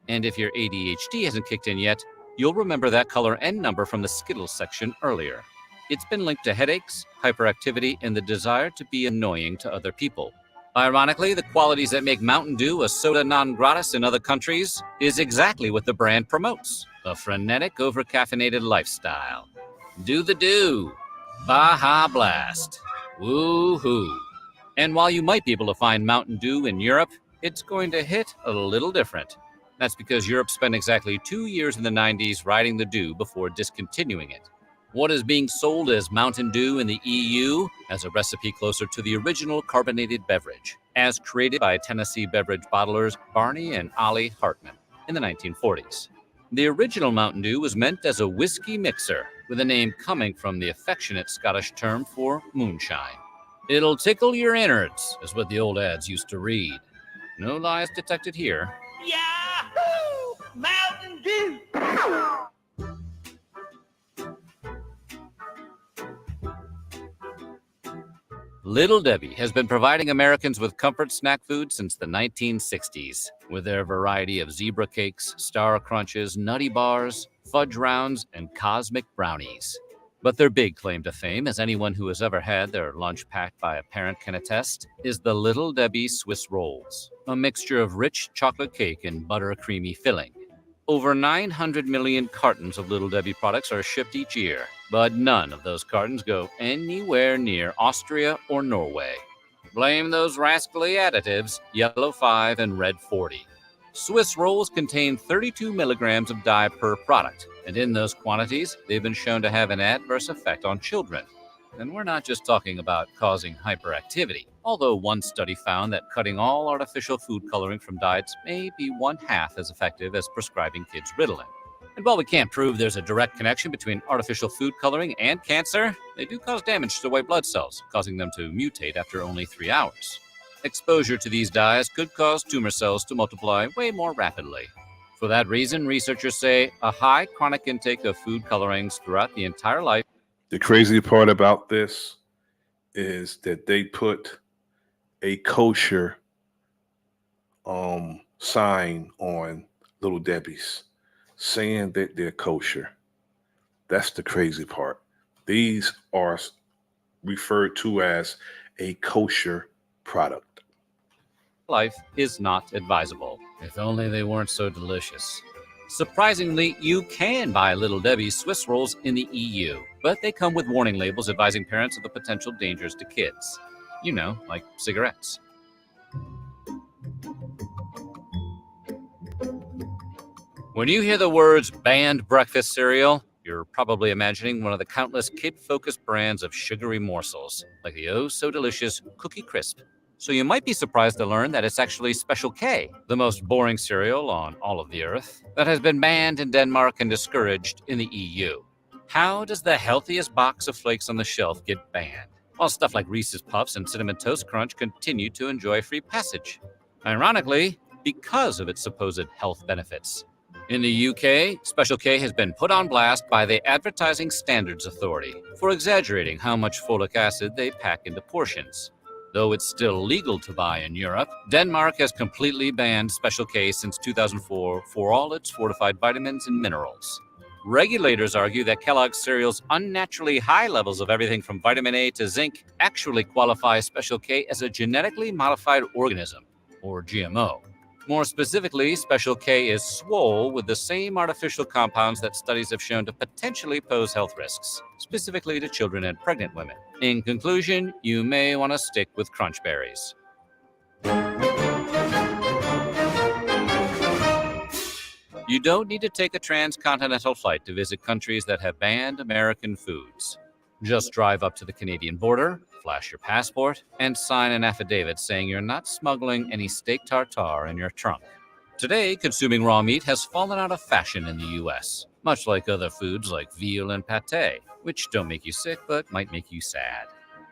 And if your ADHD hasn't kicked in yet, you'll remember that color and number from the Skittles section earlier. It's been linked to headaches, hyperactivity, and the desire to be annoying to other people. Ironically, the qualities that make Mountain Dew a soda non gratis in other countries is exactly what the brand promotes: a frenetic, overcaffeinated lifestyle. Do the do. Baja Blast. Woo-hoo. And while you might be able to find Mountain Dew in Europe, it's going to hit a little different. That's because Europe spent exactly 2 years in the 90s riding the dew before discontinuing it. What is being sold as Mountain Dew in the EU as a recipe closer to the original carbonated beverage, as created by Tennessee beverage bottlers Barney and Ollie Hartman in the 1940s. The original Mountain Dew was meant as a whiskey mixer, with a name coming from the affectionate Scottish term for moonshine. It'll tickle your innards, is what the old ads used to read. No lies detected here. Yahoo! Mountain Dew! Little Debbie has been providing Americans with comfort snack food since the 1960s, with their variety of zebra cakes, star crunches, nutty bars, fudge rounds, and cosmic brownies. But their big claim to fame, as anyone who has ever had their lunch packed by a parent can attest, is the Little Debbie Swiss Rolls, a mixture of rich chocolate cake and butter-creamy filling. Over 900 million cartons of Little Debbie products are shipped each year, but none of those cartons go anywhere near Austria or Norway. Blame those rascally additives, yellow 5 and red 40. Swiss rolls contain 32 milligrams of dye per product, and in those quantities, they've been shown to have an adverse effect on children. And we're not just talking about causing hyperactivity, although one study found that cutting all artificial food coloring from diets may be 1/2 as effective as prescribing kids Ritalin. And while we can't prove there's a direct connection between artificial food coloring and cancer, they do cause damage to white blood cells, causing them to mutate after only 3 hours. Exposure to these dyes could cause tumor cells to multiply way more rapidly. For that reason, researchers say a high chronic intake of food colorings throughout the entire life. The crazy part about this is that they put a kosher sign on Little Debbie's, saying that they're kosher. That's the crazy part. These are referred to as a kosher product. Life is not advisable. If only they weren't so delicious. Surprisingly, you can buy Little Debbie's Swiss rolls in the EU, but they come with warning labels advising parents of the potential dangers to kids. You know, like cigarettes. When you hear the words banned breakfast cereal, you're probably imagining one of the countless kid-focused brands of sugary morsels, like the oh-so-delicious Cookie Crisp. So you might be surprised to learn that it's actually Special K, the most boring cereal on all of the earth, that has been banned in Denmark and discouraged in the EU. How does the healthiest box of flakes on the shelf get banned, while stuff like Reese's Puffs and Cinnamon Toast Crunch continue to enjoy free passage? Ironically, because of its supposed health benefits. In the UK, Special K has been put on blast by the Advertising Standards Authority for exaggerating how much folic acid they pack into portions. Though it's still legal to buy in Europe, Denmark has completely banned Special K since 2004 for all its fortified vitamins and minerals. Regulators argue that Kellogg's cereal's unnaturally high levels of everything from vitamin A to zinc actually qualify Special K as a genetically modified organism, or GMO. More specifically, Special K is swole with the same artificial compounds that studies have shown to potentially pose health risks, specifically to children and pregnant women. In conclusion, you may want to stick with crunch berries. You don't need to take a transcontinental flight to visit countries that have banned American foods. Just drive up to the Canadian border, flash your passport, and sign an affidavit saying you're not smuggling any steak tartare in your trunk. Today, consuming raw meat has fallen out of fashion in the US, much like other foods like veal and pate, which don't make you sick but might make you sad.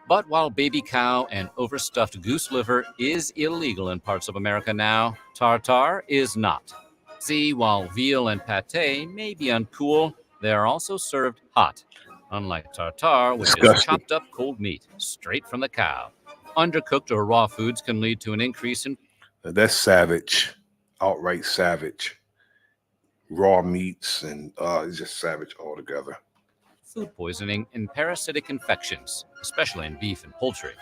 But while baby cow and overstuffed goose liver is illegal in parts of America now, tartare is not. See, while veal and pate may be uncool, they are also served hot. Unlike tartare, which is chopped up cold meat, straight from the cow. Undercooked or raw foods can lead to an increase in... That's savage. Outright savage. Raw meats and it's just savage altogether. Food poisoning and parasitic infections, especially in beef and poultry.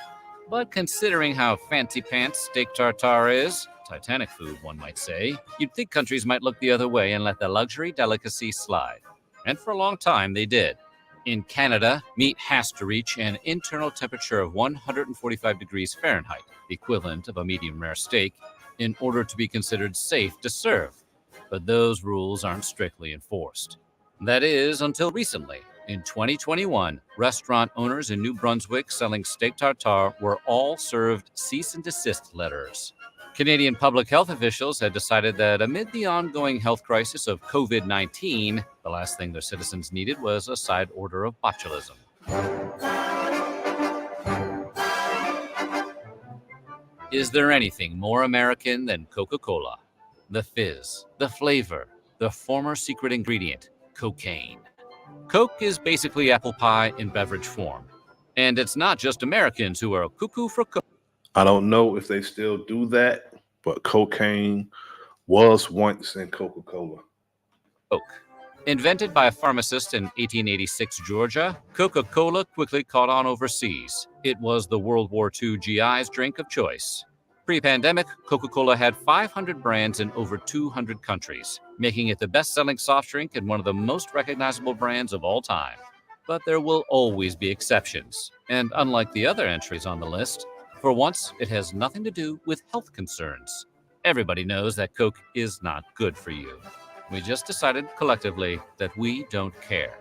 But considering how fancy pants steak tartare is, Titanic food one might say, you'd think countries might look the other way and let the luxury delicacy slide. And for a long time they did. In Canada, meat has to reach an internal temperature of 145 degrees Fahrenheit, the equivalent of a medium rare steak, in order to be considered safe to serve. But those rules aren't strictly enforced. That is, until recently. In 2021, restaurant owners in New Brunswick selling steak tartare were all served cease and desist letters. Canadian public health officials had decided that amid the ongoing health crisis of COVID-19, the last thing their citizens needed was a side order of botulism. Is there anything more American than Coca-Cola? The fizz, the flavor, the former secret ingredient, cocaine. Coke is basically apple pie in beverage form. And it's not just Americans who are cuckoo for Coke. I don't know if they still do that, but cocaine was once in Coca-Cola. Coke. Invented by a pharmacist in 1886 Georgia, Coca-Cola quickly caught on overseas. It was the World War II GI's drink of choice. Pre-pandemic, Coca-Cola had 500 brands in over 200 countries, making it the best-selling soft drink and one of the most recognizable brands of all time. But there will always be exceptions. And unlike the other entries on the list, for once, it has nothing to do with health concerns. Everybody knows that Coke is not good for you. We just decided collectively that we don't care.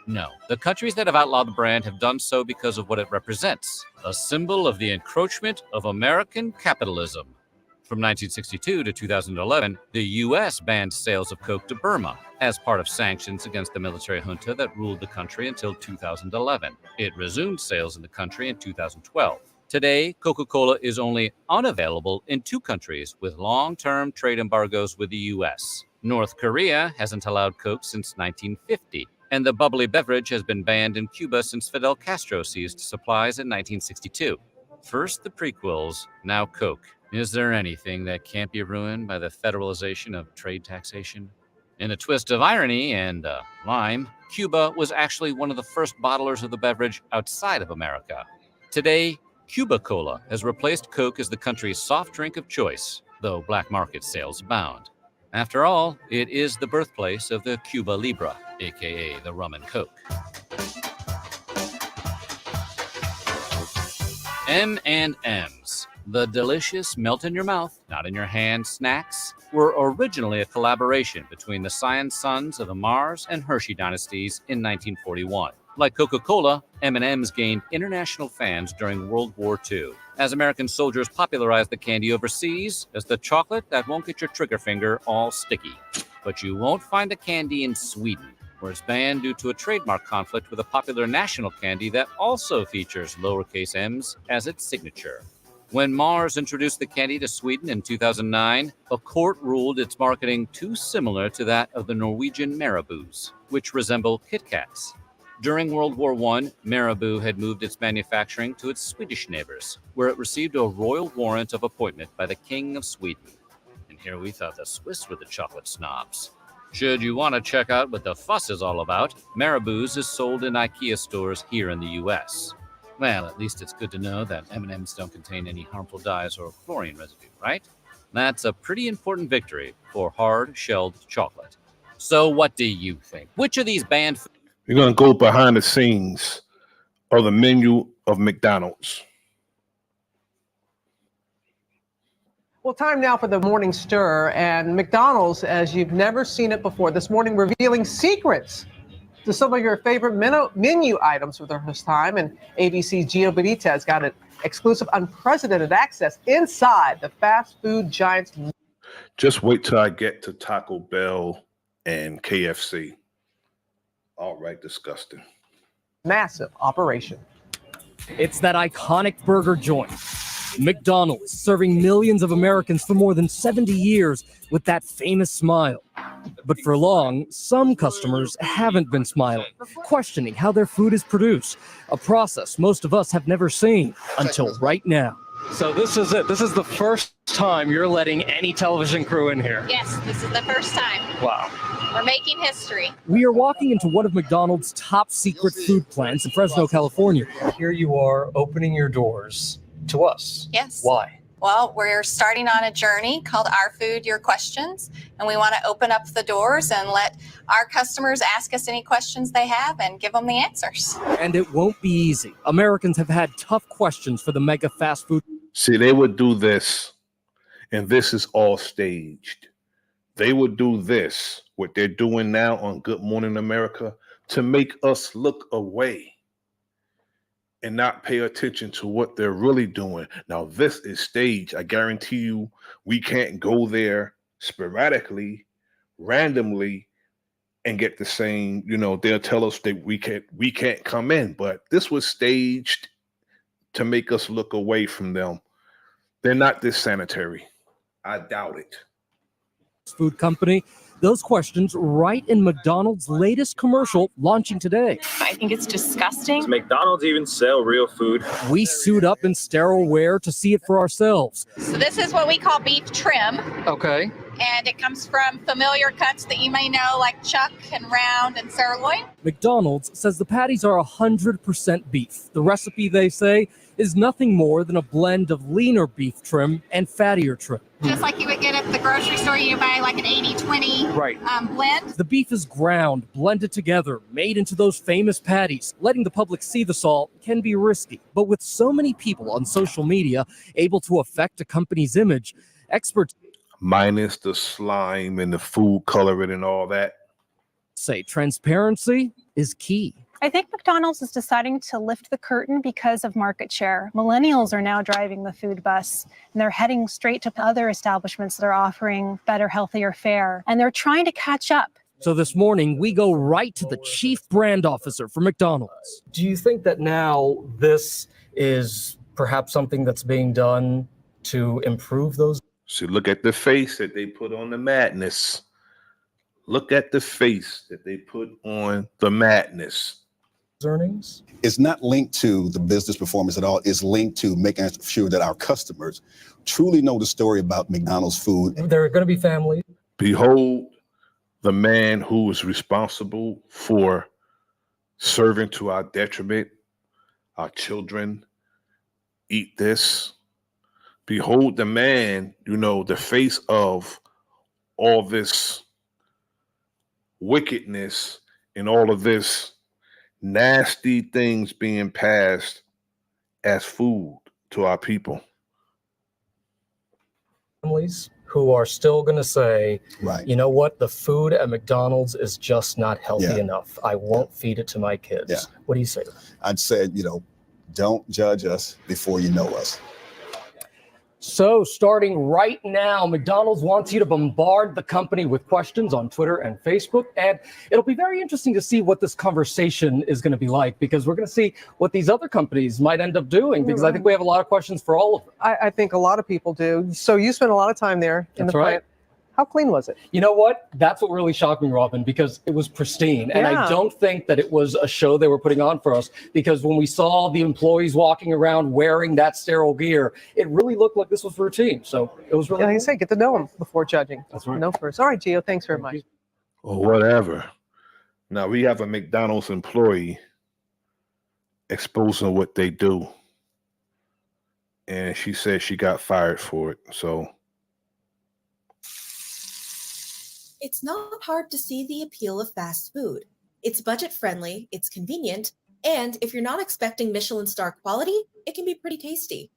No, the countries that have outlawed the brand have done so because of what it represents, a symbol of the encroachment of American capitalism. From 1962 to 2011, the U.S. banned sales of Coke to Burma as part of sanctions against the military junta that ruled the country until 2011. It resumed sales in the country in 2012. Today, Coca-Cola is only unavailable in 2 countries with long-term trade embargoes with the U.S. North Korea hasn't allowed Coke since 1950, and the bubbly beverage has been banned in Cuba since Fidel Castro seized supplies in 1962. First the prequels, now Coke. Is there anything that can't be ruined by the federalization of trade taxation? In a twist of irony and lime, Cuba was actually one of the first bottlers of the beverage outside of America. Today, Cuba Cola has replaced Coke as the country's soft drink of choice, though black market sales abound. After all, it is the birthplace of the Cuba Libre, aka the rum and coke. M&M's, the delicious melt-in-your-mouth, not-in-your-hand snacks, were originally a collaboration between the Scion sons of the Mars and Hershey dynasties in 1941. Like Coca-Cola, M&M's gained international fans during World War II, as American soldiers popularized the candy overseas as the chocolate that won't get your trigger finger all sticky. But you won't find the candy in Sweden, where it's banned due to a trademark conflict with a popular national candy that also features lowercase m's as its signature. When Mars introduced the candy to Sweden in 2009, a court ruled its marketing too similar to that of the Norwegian Marabous, which resemble Kit Kats. During World War I, Marabou had moved its manufacturing to its Swedish neighbors, where it received a royal warrant of appointment by the King of Sweden. And here we thought the Swiss were the chocolate snobs. Should you want to check out what the fuss is all about, Marabou's is sold in IKEA stores here in the U.S. Well, at least it's good to know that M&Ms don't contain any harmful dyes or chlorine residue, right? That's a pretty important victory for hard-shelled chocolate. So what do you think? Which of these banned foods? We're going to go behind the scenes of the menu of McDonald's. Well, time now for the morning stir, and McDonald's, as you've never seen it before, this morning revealing secrets to some of your favorite menu items for the first time. And ABC's Gio Benitez got an exclusive, unprecedented access inside the fast food giants. Just wait till I get to Taco Bell and KFC. All right, disgusting. Massive operation. It's that iconic burger joint. McDonald's, serving millions of Americans for more than 70 years with that famous smile. But for long, some customers haven't been smiling, questioning how their food is produced, a process most of us have never seen until right now. So this is it. This is the first time you're letting any television crew in here. Yes, this is the first time. Wow. We're making history. We are walking into one of McDonald's top secret food plants in Fresno, California. Here you are opening your doors to us. Yes. Why? Well, we're starting on a journey called Our Food, Your Questions, and we want to open up the doors and let our customers ask us any questions they have and give them the answers. And it won't be easy. Americans have had tough questions for the mega fast food. See, they would do this, and this is all staged. They would do this, what they're doing now on Good Morning America, to make us look away and not pay attention to what they're really doing. Now, this is staged. I guarantee you, we can't go there sporadically, randomly, and get the same, they'll tell us that we can't come in. But this was staged to make us look away from them. They're not this sanitary. I doubt it. Food company. Those questions right in McDonald's latest commercial launching today. I think it's disgusting. Does McDonald's even sell real food? We suit up in sterile wear to see it for ourselves. So this is what we call beef trim. Okay. And it comes from familiar cuts that you may know, like chuck and round and sirloin. McDonald's says the patties are 100% beef. The recipe, they say, is nothing more than a blend of leaner beef trim and fattier trim. Just like you would get at the grocery store, you buy like an 80-20 blend. The beef is ground, blended together, made into those famous patties. Letting the public see the salt can be risky. But with so many people on social media able to affect a company's image, experts minus the slime and the food coloring and all that say transparency is key. I think McDonald's is deciding to lift the curtain because of market share. Millennials are now driving the food bus, and they're heading straight to other establishments that are offering better, healthier fare, and they're trying to catch up. So this morning, we go right to the chief brand officer for McDonald's. Do you think that now this is perhaps something that's being done to improve those? So look at the face that they put on the madness. Look at the face that they put on the madness. Earnings? It's not linked to the business performance at all. It's linked to making sure that our customers truly know the story about McDonald's food. There are going to be families. Behold the man who is responsible for serving to our detriment. Our children eat this. Behold the man, the face of all this wickedness and all of this nasty things being passed as food to our people. Families who are still going to say, right, you know what, the food at McDonald's is just not healthy Yeah. enough. I won't feed it to my kids. Yeah. What do you say to that? I'd say, don't judge us before you know us. So starting right now, McDonald's wants you to bombard the company with questions on Twitter and Facebook. And it'll be very interesting to see what this conversation is going to be like, because we're going to see what these other companies might end up doing, because I think we have a lot of questions for all of them. I think a lot of people do. So you spent a lot of time there in That's the right. plant. How clean was it? You know what? That's what really shocked me, Robin, because it was pristine. And Yeah. I don't think that it was a show they were putting on for us, because when we saw the employees walking around wearing that sterile gear, it really looked like this was routine. So it was really Like I cool. say, get to know them before judging. That's right. Know first. All right, Gio, thanks very much. Or whatever. Now we have a McDonald's employee exposing what they do. And she said she got fired for it. So it's not hard to see the appeal of fast food. It's budget friendly, it's convenient, and if you're not expecting Michelin star quality, it can be pretty tasty.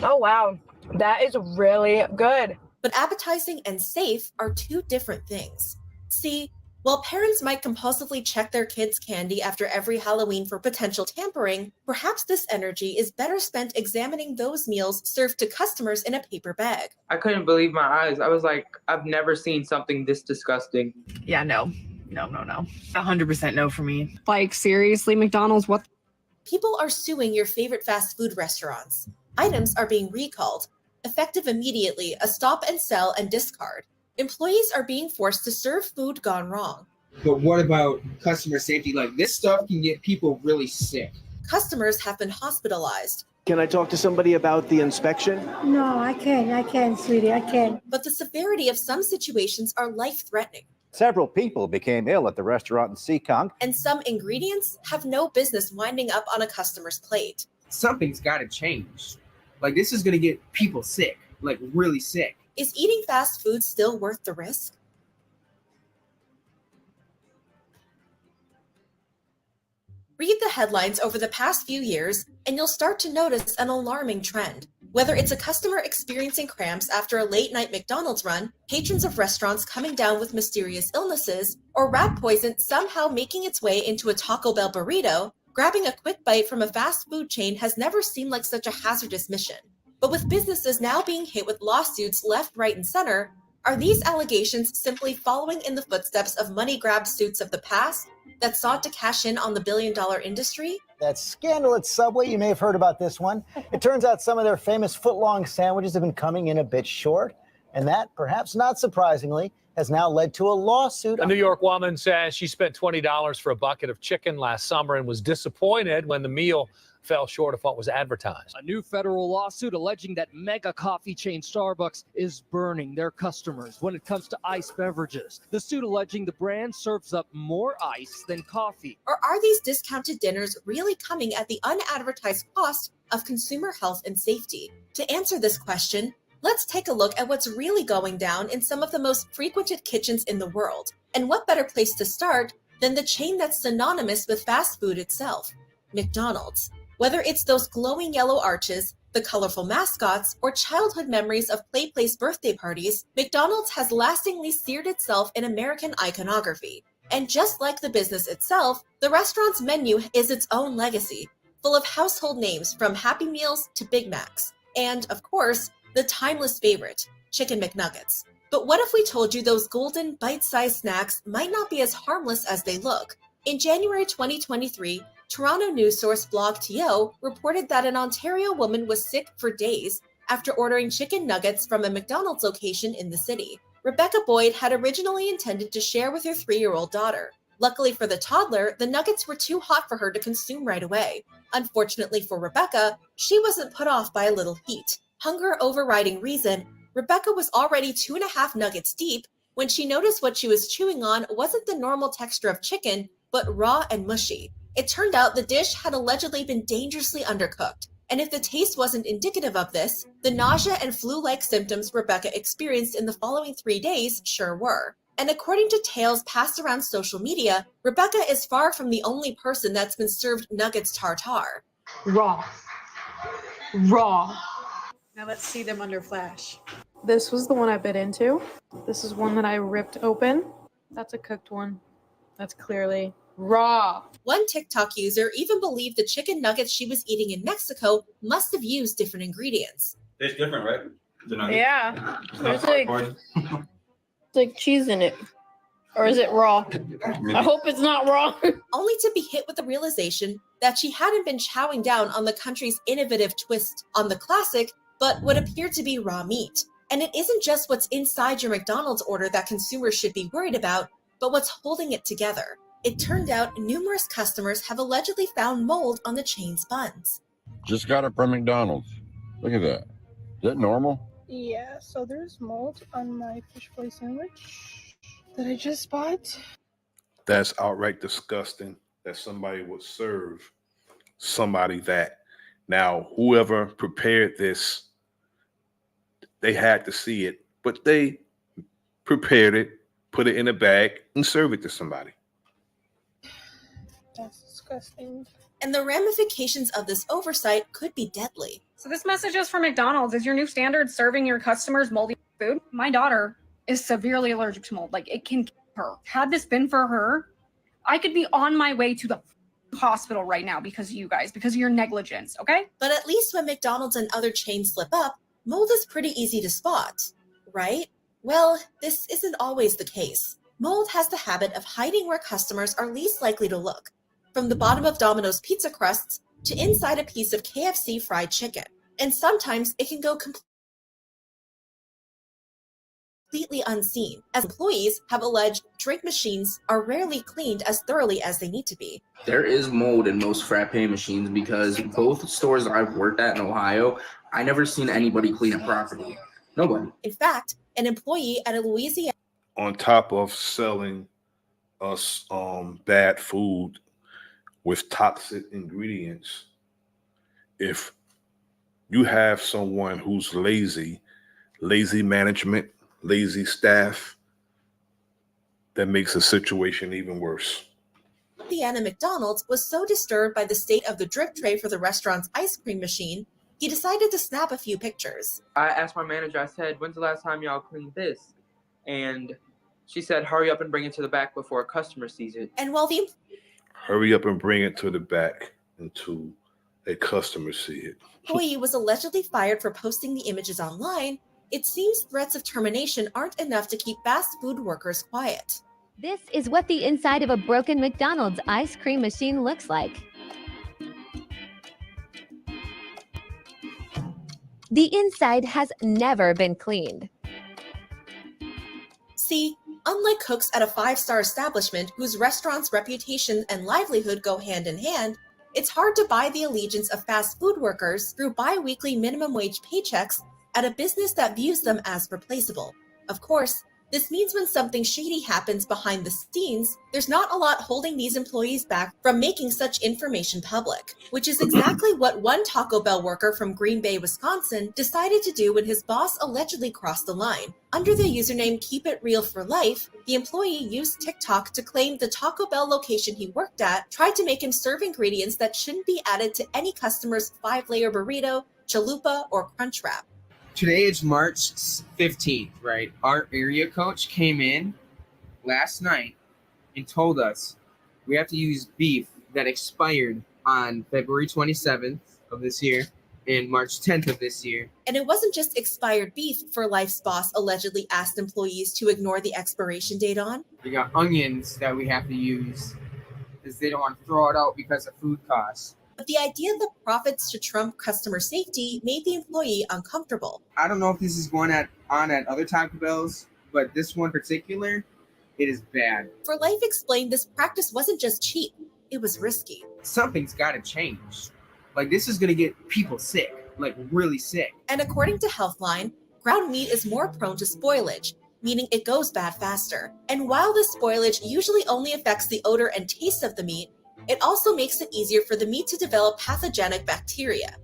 Oh, wow. That is really good. But appetizing and safe are two different things. See, while parents might compulsively check their kids' candy after every Halloween for potential tampering, perhaps this energy is better spent examining those meals served to customers in a paper bag. I couldn't believe my eyes. I was like, I've never seen something this disgusting. Yeah, no. 100% no for me. Like, seriously, McDonald's, what? People are suing your favorite fast food restaurants. Items are being recalled. Effective immediately, a stop and sell and discard. Employees are being forced to serve food gone wrong. But what about customer safety? Like, this stuff can get people really sick. Customers have been hospitalized. Can I talk to somebody about the inspection? No, I can't, sweetie, I can't. But the severity of some situations are life-threatening. Several people became ill at the restaurant in Seekonk. And some ingredients have no business winding up on a customer's plate. Something's got to change. Like, this is going to get people sick, like really sick. Is eating fast food still worth the risk? Read the headlines over the past few years, and you'll start to notice an alarming trend. Whether it's a customer experiencing cramps after a late-night McDonald's run, patrons of restaurants coming down with mysterious illnesses, or rat poison somehow making its way into a Taco Bell burrito, grabbing a quick bite from a fast food chain has never seemed like such a hazardous mission. But with businesses now being hit with lawsuits left, right, and center, are these allegations simply following in the footsteps of money grab suits of the past that sought to cash in on the billion-dollar industry? That scandal at Subway, you may have heard about this one. It turns out some of their famous foot-long sandwiches have been coming in a bit short, and that, perhaps not surprisingly, has now led to a lawsuit. A New York woman says she spent $20 for a bucket of chicken last summer and was disappointed when the meal fell short of what was advertised. A new federal lawsuit alleging that mega coffee chain Starbucks is burning their customers when it comes to iced beverages. The suit alleging the brand serves up more ice than coffee. Or are these discounted dinners really coming at the unadvertised cost of consumer health and safety? To answer this question, let's take a look at what's really going down in some of the most frequented kitchens in the world. And what better place to start than the chain that's synonymous with fast food itself, McDonald's. Whether it's those glowing yellow arches, the colorful mascots, or childhood memories of Play Place birthday parties, McDonald's has lastingly seared itself in American iconography. And just like the business itself, the restaurant's menu is its own legacy, full of household names from Happy Meals to Big Macs. And, of course, the timeless favorite, Chicken McNuggets. But what if we told you those golden, bite-sized snacks might not be as harmless as they look? In January 2023, Toronto news source Blog TO reported that an Ontario woman was sick for days after ordering chicken nuggets from a McDonald's location in the city. Rebecca Boyd had originally intended to share with her 3-year-old daughter. Luckily for the toddler, the nuggets were too hot for her to consume right away. Unfortunately for Rebecca, she wasn't put off by a little heat. Hunger overriding reason, Rebecca was already 2.5 nuggets deep when she noticed what she was chewing on wasn't the normal texture of chicken, but raw and mushy. It turned out the dish had allegedly been dangerously undercooked, And if the taste wasn't indicative of this, the nausea and flu-like symptoms Rebecca experienced in the following 3 days sure were. And according to tales passed around social media, Rebecca is far from the only person that's been served nuggets tartare. Raw. Raw. Now let's see them under flash. This was the one I bit into. This is one that I ripped open. That's a cooked one. That's clearly raw. One TikTok user even believed the chicken nuggets she was eating in Mexico must have used different ingredients. It's different, right? The nugget? Yeah. It's There's not like cheese in it. Or is it raw? I hope it's not raw. Only to be hit with the realization that she hadn't been chowing down on the country's innovative twist on the classic, but what appeared to be raw meat. And it isn't just what's inside your McDonald's order that consumers should be worried about, but what's holding it together. It turned out numerous customers have allegedly found mold on the chain's buns. Just got it from McDonald's. Look at that. Is that normal? Yeah, so there's mold on my fish fillet sandwich that I just bought. That's outright disgusting that somebody would serve somebody that. Now, whoever prepared this, they had to see it, but they prepared it, put it in a bag, and serve it to somebody. That's disgusting. And the ramifications of this oversight could be deadly. So this message is from McDonald's. Is your new standard serving your customers moldy food? My daughter is severely allergic to mold. Like, it can kill her. Had this been for her, I could be on my way to the hospital right now because of you guys, because of your negligence, okay? But at least when McDonald's and other chains slip up, mold is pretty easy to spot, right? Well, this isn't always the case. Mold has the habit of hiding where customers are least likely to look, from the bottom of Domino's pizza crusts to inside a piece of KFC fried chicken. And sometimes it can go completely unseen, as employees have alleged drink machines are rarely cleaned as thoroughly as they need to be. There is mold in most frappe machines because both stores I've worked at in Ohio, I never seen anybody clean it properly. Nobody. In fact, an employee at a Louisiana On top of selling us bad food with toxic ingredients, if you have someone who's lazy management, lazy staff, that makes the situation even worse. McDonald's was so disturbed by the state of the drip tray for the restaurant's ice cream machine, he decided to snap a few pictures. I asked my manager, I said, when's the last time y'all cleaned this? And she said, hurry up and bring it to the back before a customer sees it. And while the Hurry up and bring it to the back until a customer see it. employee was allegedly fired for posting the images online, it seems threats of termination aren't enough to keep fast food workers quiet. This is what the inside of a broken McDonald's ice cream machine looks like. The inside has never been cleaned. See, unlike cooks at a five-star establishment whose restaurant's reputation and livelihood go hand in hand, it's hard to buy the allegiance of fast food workers through bi-weekly minimum wage paychecks at a business that views them as replaceable. Of course, this means when something shady happens behind the scenes, there's not a lot holding these employees back from making such information public, which is exactly what one Taco Bell worker from Green Bay, Wisconsin, decided to do when his boss allegedly crossed the line. Under the username Keep It Real for Life, the employee used TikTok to claim the Taco Bell location he worked at tried to make him serve ingredients that shouldn't be added to any customer's 5-layer burrito, chalupa, or crunch wrap. Today is March 15th, right? Our area coach came in last night and told us we have to use beef that expired on February 27th of this year and March 10th of this year. And it wasn't just expired beef for Life's boss allegedly asked employees to ignore the expiration date on. We got onions that we have to use because they don't want to throw it out because of food costs. But the idea that profits should trump customer safety made the employee uncomfortable. I don't know if this is going on at other Taco Bells, but this one in particular, it is bad. For Life explained this practice wasn't just cheap, it was risky. Something's got to change. Like, this is going to get people sick, like really sick. And according to Healthline, ground meat is more prone to spoilage, meaning it goes bad faster. And while this spoilage usually only affects the odor and taste of the meat, it also makes it easier for the meat to develop pathogenic bacteria.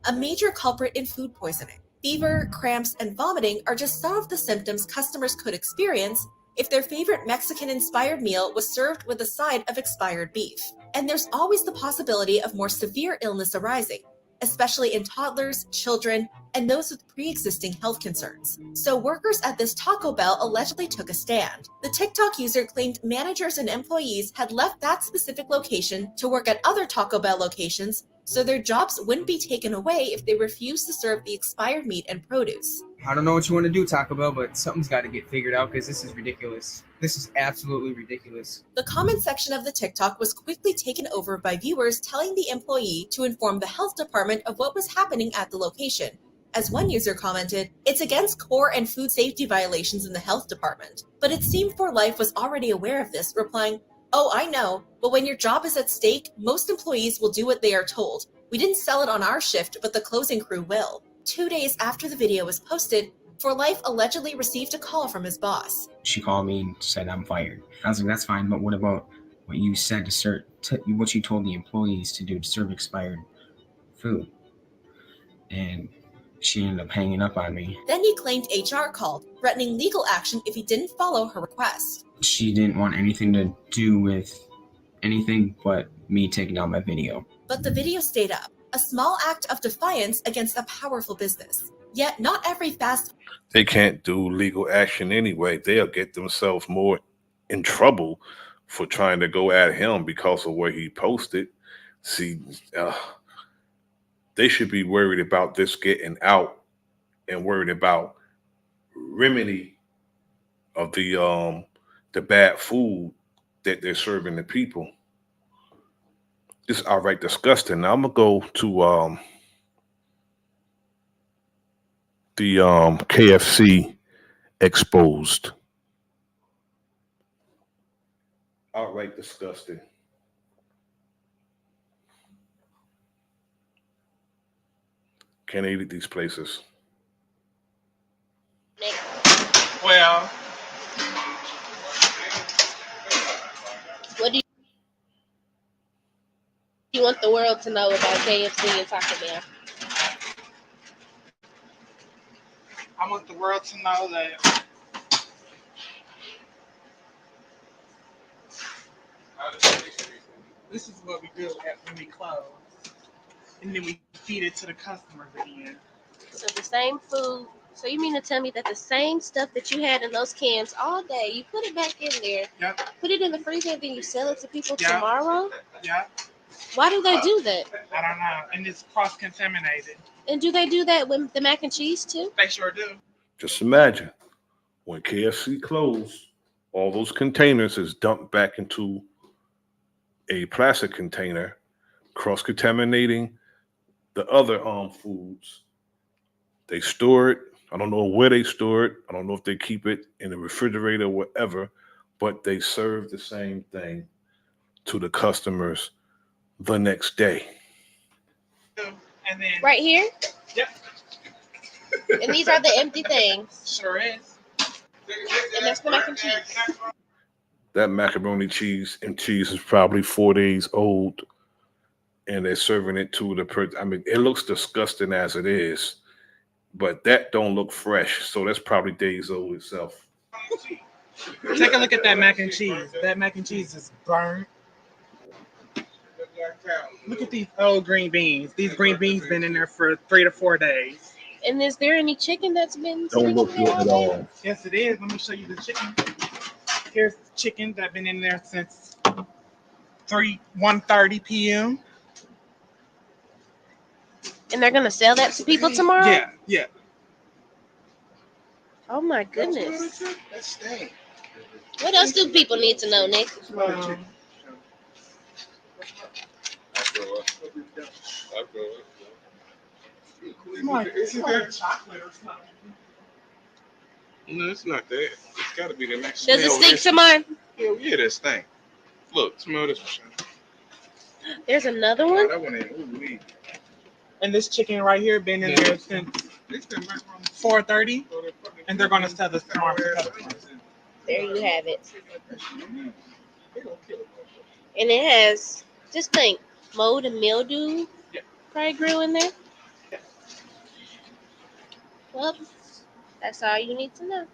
a major culprit in food poisoning. Fever, cramps, and vomiting are just some of the symptoms customers could experience if their favorite Mexican-inspired meal was served with a side of expired beef. And there's always the possibility of more severe illness arising, especially in toddlers, children, and those with pre-existing health concerns. So workers at this Taco Bell allegedly took a stand. The TikTok user claimed managers and employees had left that specific location to work at other Taco Bell locations, so their jobs wouldn't be taken away if they refused to serve the expired meat and produce. I don't know what you want to do, Taco Bell, but something's got to get figured out because this is ridiculous. This is absolutely ridiculous. The comment section of the TikTok was quickly taken over by viewers telling the employee to inform the health department of what was happening at the location. As one user commented, "It's against core and food safety violations in the health department." But it seemed For Life was already aware of this, replying, "Oh, I know, but when your job is at stake, most employees will do what they are told. We didn't sell it on our shift, but the closing crew will." 2 days after the video was posted, For Life allegedly received a call from his boss. She called me and said I'm fired. I was like, that's fine, but what about what you said to serve, what you told the employees to do to serve expired food? And she ended up hanging up on me. Then he claimed HR called, threatening legal action if he didn't follow her request. She didn't want anything to do with anything but me taking down my video. But the video stayed up, a small act of defiance against a powerful business. Yet not every fast They can't do legal action anyway. They'll get themselves more in trouble for trying to go at him because of what he posted. See, they should be worried about this getting out and worried about remedy of the bad food that they're serving the people. It's outright disgusting. Now I'm gonna go to the KFC exposed. Outright disgusting. Can't eat at these places. Well, What do you want the world to know about KFC and Taco Bell? I want the world to know that this is what we do when we close, and then we feed it to the customers again. So the same food. So you mean to tell me that the same stuff that you had in those cans all day, you put it back in there, put it in the freezer, and then you sell it to people tomorrow? Yeah. Why do they do that? I don't know, and it's cross-contaminated. And do they do that with the mac and cheese too? They sure do. Just imagine when KFC closed, all those containers is dumped back into a plastic container, cross-contaminating the other foods. They store it. I don't know where they store it. I don't know if they keep it in the refrigerator or whatever, but they serve the same thing to the customers the next day. And then Right here? Yep. And these are the empty things. Sure is. And that's the mac and cheese. That macaroni cheese and cheese is probably 4 days old, and they're serving it to the person. I mean, it looks disgusting as it is, but that don't look fresh, so that's probably days old itself. Take a look at that mac and cheese. That mac and cheese is burnt. Look at these old green beans. These green beans been in there for 3 to 4 days. And is there any chicken that's been Don't sitting look in good there all at day? all. Yes, it is. Let me show you the chicken. Here's chicken that been in there since 1:30 p.m. And they're gonna sell that to people tomorrow? Yeah, yeah. Oh my goodness. That's staying. What else do people need to know, Nick? Chocolate or something. No, it's not that. It's got to be the next. Does it stink to mine? Hell yeah, that stink. Look, smell this one. There's another one? That one ain't. Ooh, And this chicken right here been in there since 4:30, and they're gonna sell this tomorrow. There you have it. And it has, just think, mold and mildew probably grew in there. Well, that's all you need to know.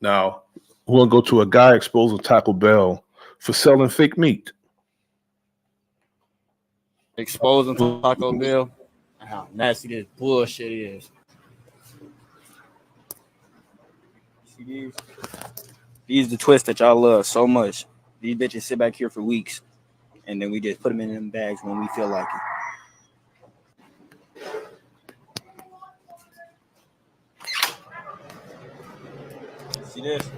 Now, we'll go to a guy exposing Taco Bell for selling fake meat. Exposing Taco Bell and how nasty this bullshit is. See these? These the twists that y'all love so much. These bitches sit back here for weeks, and then we just put them in them bags when we feel like it. See this?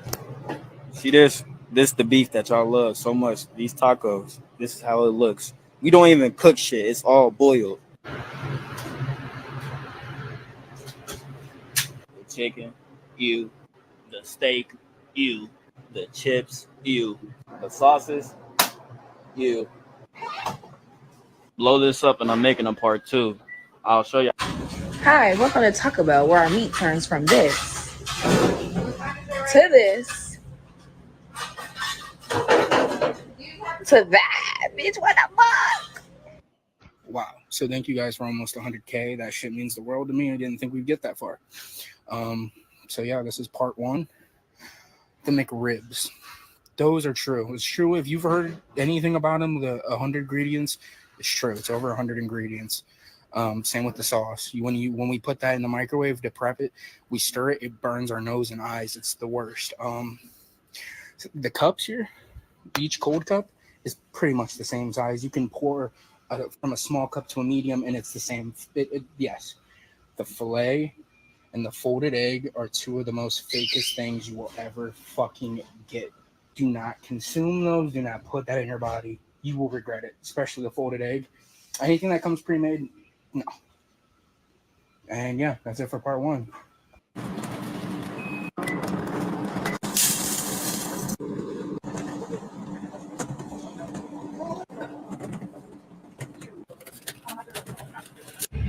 See this? This is the beef that y'all love so much. These tacos. This is how it looks. We don't even cook shit. It's all boiled. The chicken, ew. The steak, ew. The chips, ew. The sauces, ew. Blow this up and I'm making a part 2. I'll show you. Hi, welcome to Taco Bell, where our meat turns from this to this to that. Bitch, what the fuck? Wow. So thank you guys for almost 100K. That shit means the world to me. I didn't think we'd get that far. So yeah, this is part 1. The McRibs. Those are true. It's true. If you've heard anything about them, the 100 ingredients, it's true. It's over 100 ingredients. Same with the sauce. When we put that in the microwave to prep it, we stir it. It burns our nose and eyes. It's the worst. The cups here, each cold cup is pretty much the same size. You can pour from a small cup to a medium, and it's the same. Yes, the filet and the folded egg are 2 of the most fakest things you will ever fucking get. Do not consume those. Do not put that in your body. You will regret it, especially the folded egg. Anything that comes pre-made, no. And yeah, that's it for part 1.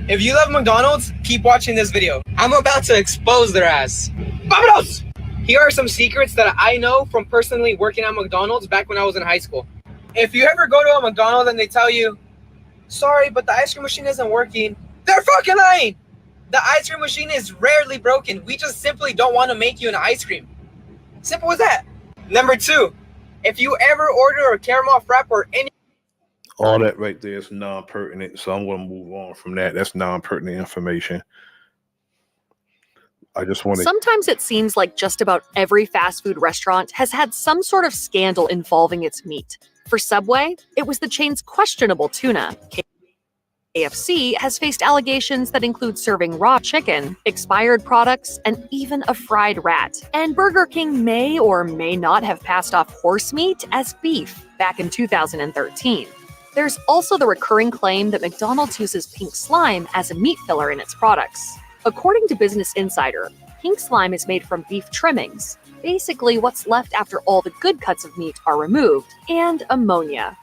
If you love McDonald's, keep watching this video. I'm about to expose their ass. Vámonos! Here are some secrets that I know from personally working at McDonald's back when I was in high school. If you ever go to a McDonald's and they tell you, sorry, but the ice cream machine isn't working, they're fucking lying! The ice cream machine is rarely broken. We just simply don't want to make you an ice cream. Simple as that. Number 2, if you ever order a caramel frap or any All that right there is non-pertinent, so I'm going to move on from that. That's non-pertinent information. I just want to... Sometimes it seems like just about every fast food restaurant has had some sort of scandal involving its meat. For Subway, it was the chain's questionable tuna. KFC has faced allegations that include serving raw chicken, expired products, and even a fried rat. And Burger King may or may not have passed off horse meat as beef back in 2013. There's also the recurring claim that McDonald's uses pink slime as a meat filler in its products. According to Business Insider, pink slime is made from beef trimmings, basically what's left after all the good cuts of meat are removed, and ammonia.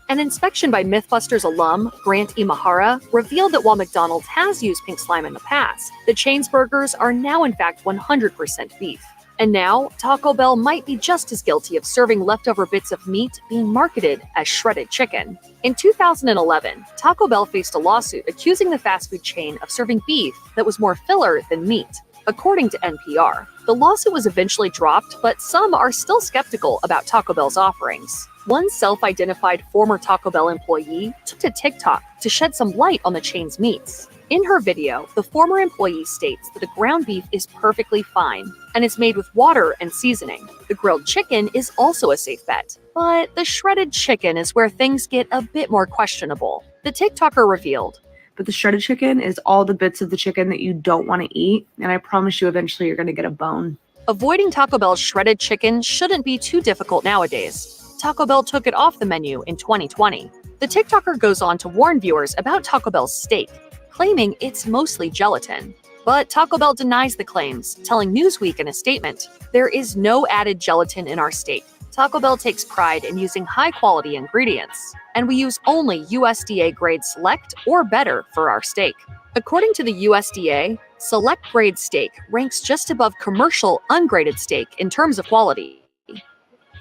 An inspection by Mythbusters alum Grant Imahara revealed that while McDonald's has used pink slime in the past, the chain's burgers are now in fact 100% beef. And now, Taco Bell might be just as guilty of serving leftover bits of meat being marketed as shredded chicken. In 2011, Taco Bell faced a lawsuit accusing the fast food chain of serving beef that was more filler than meat. According to NPR, the lawsuit was eventually dropped, but some are still skeptical about Taco Bell's offerings. One self-identified former Taco Bell employee took to TikTok to shed some light on the chain's meats. In her video, the former employee states that the ground beef is perfectly fine and is made with water and seasoning. The grilled chicken is also a safe bet, but the shredded chicken is where things get a bit more questionable. The TikToker revealed, but the shredded chicken is all the bits of the chicken that you don't want to eat, and I promise you eventually you're going to get a bone. Avoiding Taco Bell's shredded chicken shouldn't be too difficult nowadays. Taco Bell took it off the menu in 2020. The TikToker goes on to warn viewers about Taco Bell's steak, claiming it's mostly gelatin. But Taco Bell denies the claims, telling Newsweek in a statement, "There is no added gelatin in our steak. Taco Bell takes pride in using high-quality ingredients, and we use only USDA-grade Select or better for our steak." According to the USDA, Select-grade steak ranks just above commercial ungraded steak in terms of quality.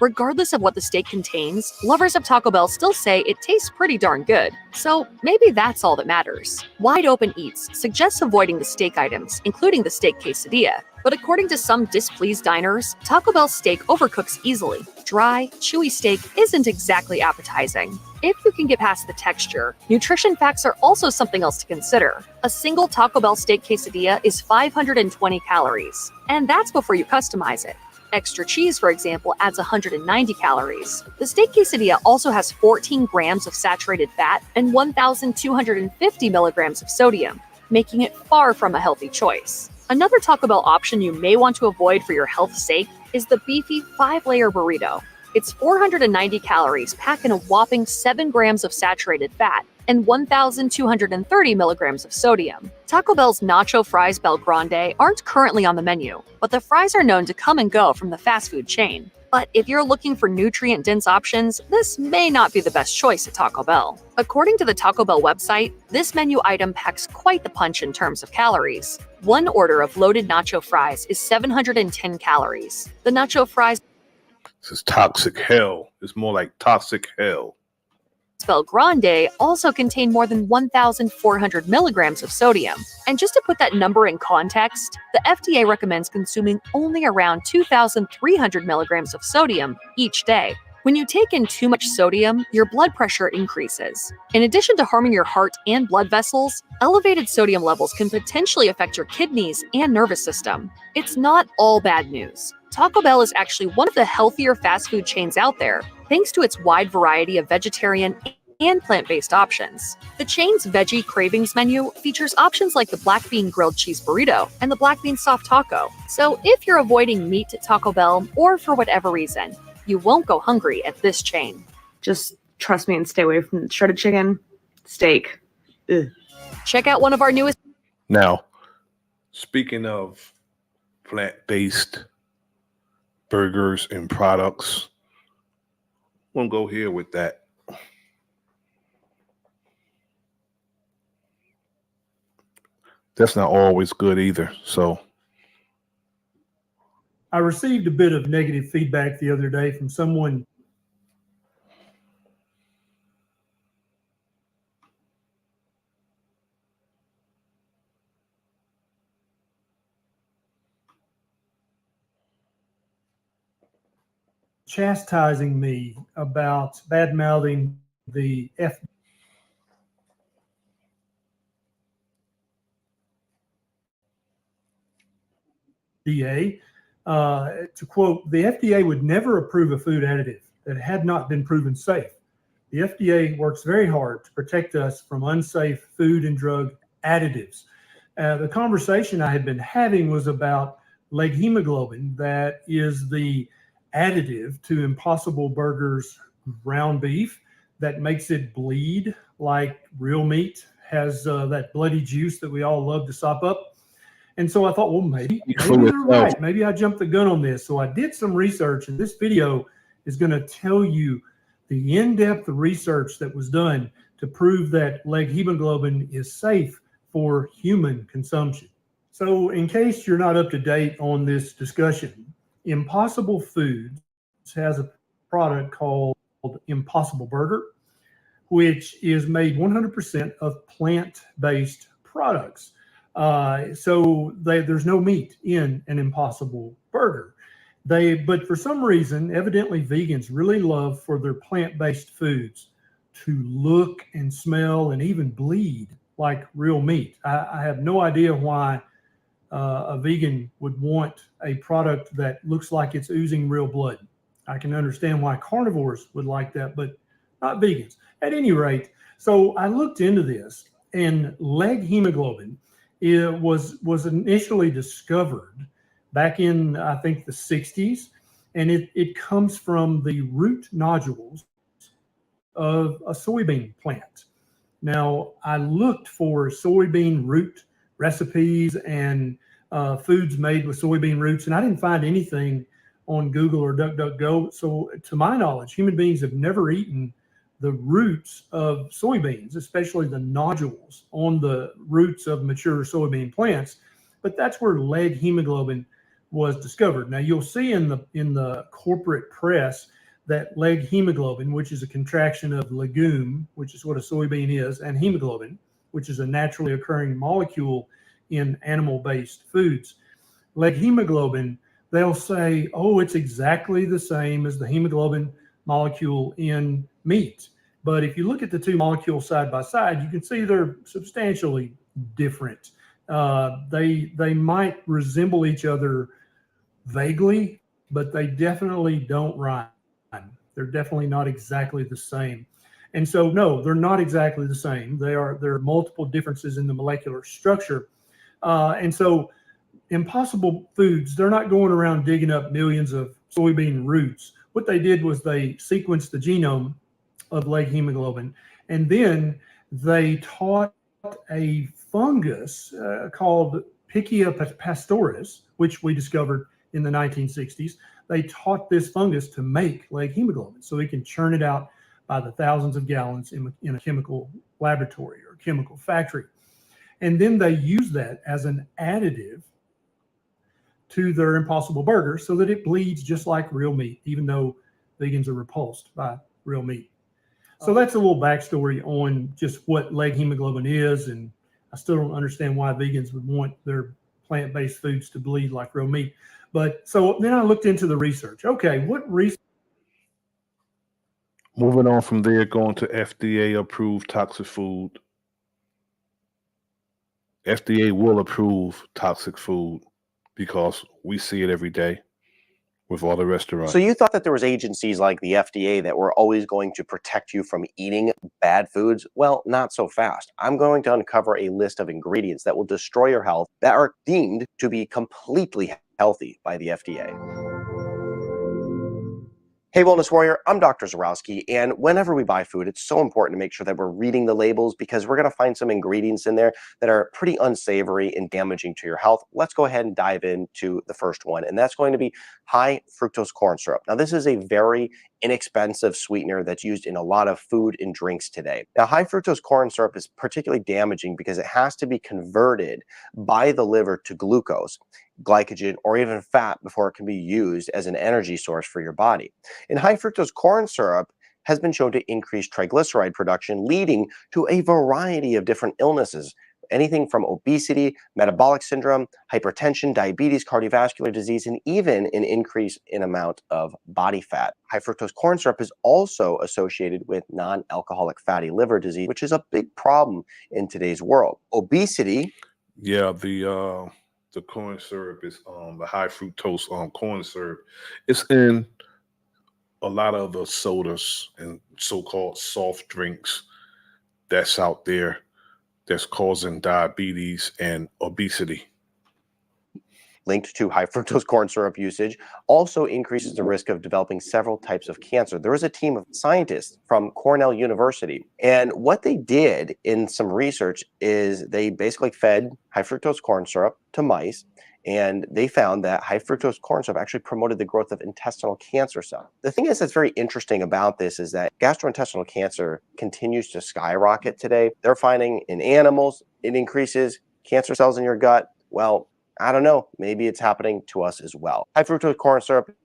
Regardless of what the steak contains, lovers of Taco Bell still say it tastes pretty darn good. So maybe that's all that matters. Wide Open Eats suggests avoiding the steak items, including the steak quesadilla. But according to some displeased diners, Taco Bell steak overcooks easily. Dry, chewy steak isn't exactly appetizing. If you can get past the texture, nutrition facts are also something else to consider. A single Taco Bell steak quesadilla is 520 calories, and that's before you customize it. Extra cheese, for example, adds 190 calories. The steak quesadilla also has 14 grams of saturated fat and 1,250 milligrams of sodium, making it far from a healthy choice. Another Taco Bell option you may want to avoid for your health's sake is the beefy 5-layer burrito. It's 490 calories, packed in a whopping 7 grams of saturated fat and 1,230 milligrams of sodium. Taco Bell's Nacho Fries Bel Grande aren't currently on the menu, but the fries are known to come and go from the fast food chain. But if you're looking for nutrient-dense options, this may not be the best choice at Taco Bell. According to the Taco Bell website, this menu item packs quite the punch in terms of calories. One order of loaded nacho fries is 710 calories. The nacho fries This is toxic hell. It's more like toxic hell. Bel Grande also contain more than 1,400 milligrams of sodium. And just to put that number in context, the FDA recommends consuming only around 2,300 milligrams of sodium each day. When you take in too much sodium, your blood pressure increases. In addition to harming your heart and blood vessels, elevated sodium levels can potentially affect your kidneys and nervous system. It's not all bad news. Taco Bell is actually one of the healthier fast food chains out there, thanks to its wide variety of vegetarian and plant-based options. The chain's Veggie Cravings menu features options like the Black Bean Grilled Cheese Burrito and the Black Bean Soft Taco. So if you're avoiding meat at Taco Bell, or for whatever reason, you won't go hungry at this chain. Just trust me and stay away from shredded chicken, steak. Ugh. Check out one of our newest... Now, speaking of plant-based burgers and products, we'll go here with that. That's not always good either. So I received a bit of negative feedback the other day from someone. Chastising me about bad-mouthing the FDA. To quote, the FDA would never approve a food additive that had not been proven safe. The FDA works very hard to protect us from unsafe food and drug additives. The conversation I had been having was about leg hemoglobin, that is the additive to Impossible Burger's ground beef that makes it bleed like real meat, has that bloody juice that we all love to sop up. And so I thought, well, maybe they're right. Maybe I jumped the gun on this. So I did some research, and this video is going to tell you the in-depth research that was done to prove that leg hemoglobin is safe for human consumption. So in case you're not up to date on this discussion, Impossible Foods has a product called Impossible Burger, which is made 100% of plant-based products. So there's no meat in an Impossible Burger. But for some reason, evidently vegans really love for their plant-based foods to look and smell and even bleed like real meat. I have no idea why a vegan would want a product that looks like it's oozing real blood. I can understand why carnivores would like that, but not vegans. At any rate, so I looked into this, and leg hemoglobin was initially discovered back in, I think, the 60s, and it comes from the root nodules of a soybean plant. Now, I looked for soybean root recipes and foods made with soybean roots, and I didn't find anything on Google or DuckDuckGo. So to my knowledge, human beings have never eaten the roots of soybeans, especially the nodules on the roots of mature soybean plants. But that's where leg hemoglobin was discovered. Now you'll see in the corporate press that leg hemoglobin, which is a contraction of legume, which is what a soybean is, and hemoglobin, which is a naturally occurring molecule in animal-based foods. Leg hemoglobin, they'll say, oh, it's exactly the same as the hemoglobin molecule in meat. But if you look at the two molecules side by side, you can see they're substantially different. They might resemble each other vaguely, but they definitely don't rhyme. They're definitely not exactly the same. And so, no, they're not exactly the same. There are multiple differences in the molecular structure. And so Impossible Foods, they're not going around digging up millions of soybean roots. What they did was they sequenced the genome of leg hemoglobin, and then they taught a fungus called Pichia pastoris, which we discovered in the 1960s. They taught this fungus to make leg hemoglobin so it can churn it out by the thousands of gallons in a chemical laboratory or chemical factory. And then they use that as an additive to their Impossible Burger so that it bleeds just like real meat, even though vegans are repulsed by real meat. So that's a little backstory on just what leg hemoglobin is, and I still don't understand why vegans would want their plant-based foods to bleed like real meat. But so then I looked into the research. Okay, what research? Moving on from there, going to FDA approved toxic food. FDA will approve toxic food because we see it every day with all the restaurants. So you thought that there was agencies like the FDA that were always going to protect you from eating bad foods? Well, not so fast. I'm going to uncover a list of ingredients that will destroy your health that are deemed to be completely healthy by the FDA. Hey, Wellness Warrior, I'm Dr. Zarowski, and whenever we buy food, it's so important to make sure that we're reading the labels because we're going to find some ingredients in there that are pretty unsavory and damaging to your health. Let's go ahead and dive into the first one, and that's going to be high fructose corn syrup. Now, this is a very inexpensive sweetener that's used in a lot of food and drinks today. Now, high fructose corn syrup is particularly damaging because it has to be converted by the liver to glucose, glycogen, or even fat before it can be used as an energy source for your body. And high fructose corn syrup has been shown to increase triglyceride production, leading to a variety of different illnesses, anything from obesity, metabolic syndrome, hypertension, diabetes, cardiovascular disease, and even an increase in amount of body fat. High fructose corn syrup is also associated with non-alcoholic fatty liver disease, which is a big problem in today's world. Obesity. Yeah, the corn syrup is the high fructose corn syrup. It's in a lot of the sodas and so-called soft drinks that's out there that's causing diabetes and obesity. Linked to high fructose corn syrup usage also increases the risk of developing several types of cancer. There was a team of scientists from Cornell University, and what they did in some research is they basically fed high fructose corn syrup to mice, and they found that high fructose corn syrup actually promoted the growth of intestinal cancer cells. The thing that's very interesting about this is that gastrointestinal cancer continues to skyrocket today. They're finding in animals, it increases cancer cells in your gut. Well, I don't know, maybe it's happening to us as well. High fructose corn syrup,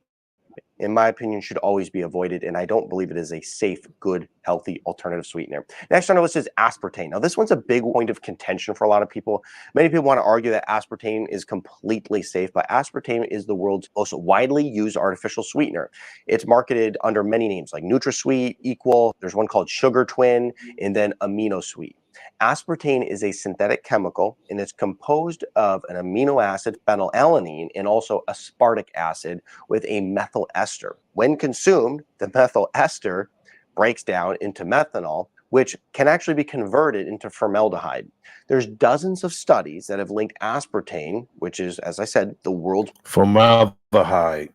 in my opinion, should always be avoided, and I don't believe it is a safe, good, healthy alternative sweetener. Next on our list is aspartame. Now, this one's a big point of contention for a lot of people. Many people want to argue that aspartame is completely safe, but aspartame is the world's most widely used artificial sweetener. It's marketed under many names like NutraSweet, Equal, there's one called Sugar Twin, and then AminoSweet. Aspartame is a synthetic chemical, and it's composed of an amino acid, phenylalanine, and also aspartic acid with a methyl ester. When consumed, the methyl ester breaks down into methanol, which can actually be converted into formaldehyde. There's dozens of studies that have linked aspartame, which is, as I said, the world's formaldehyde.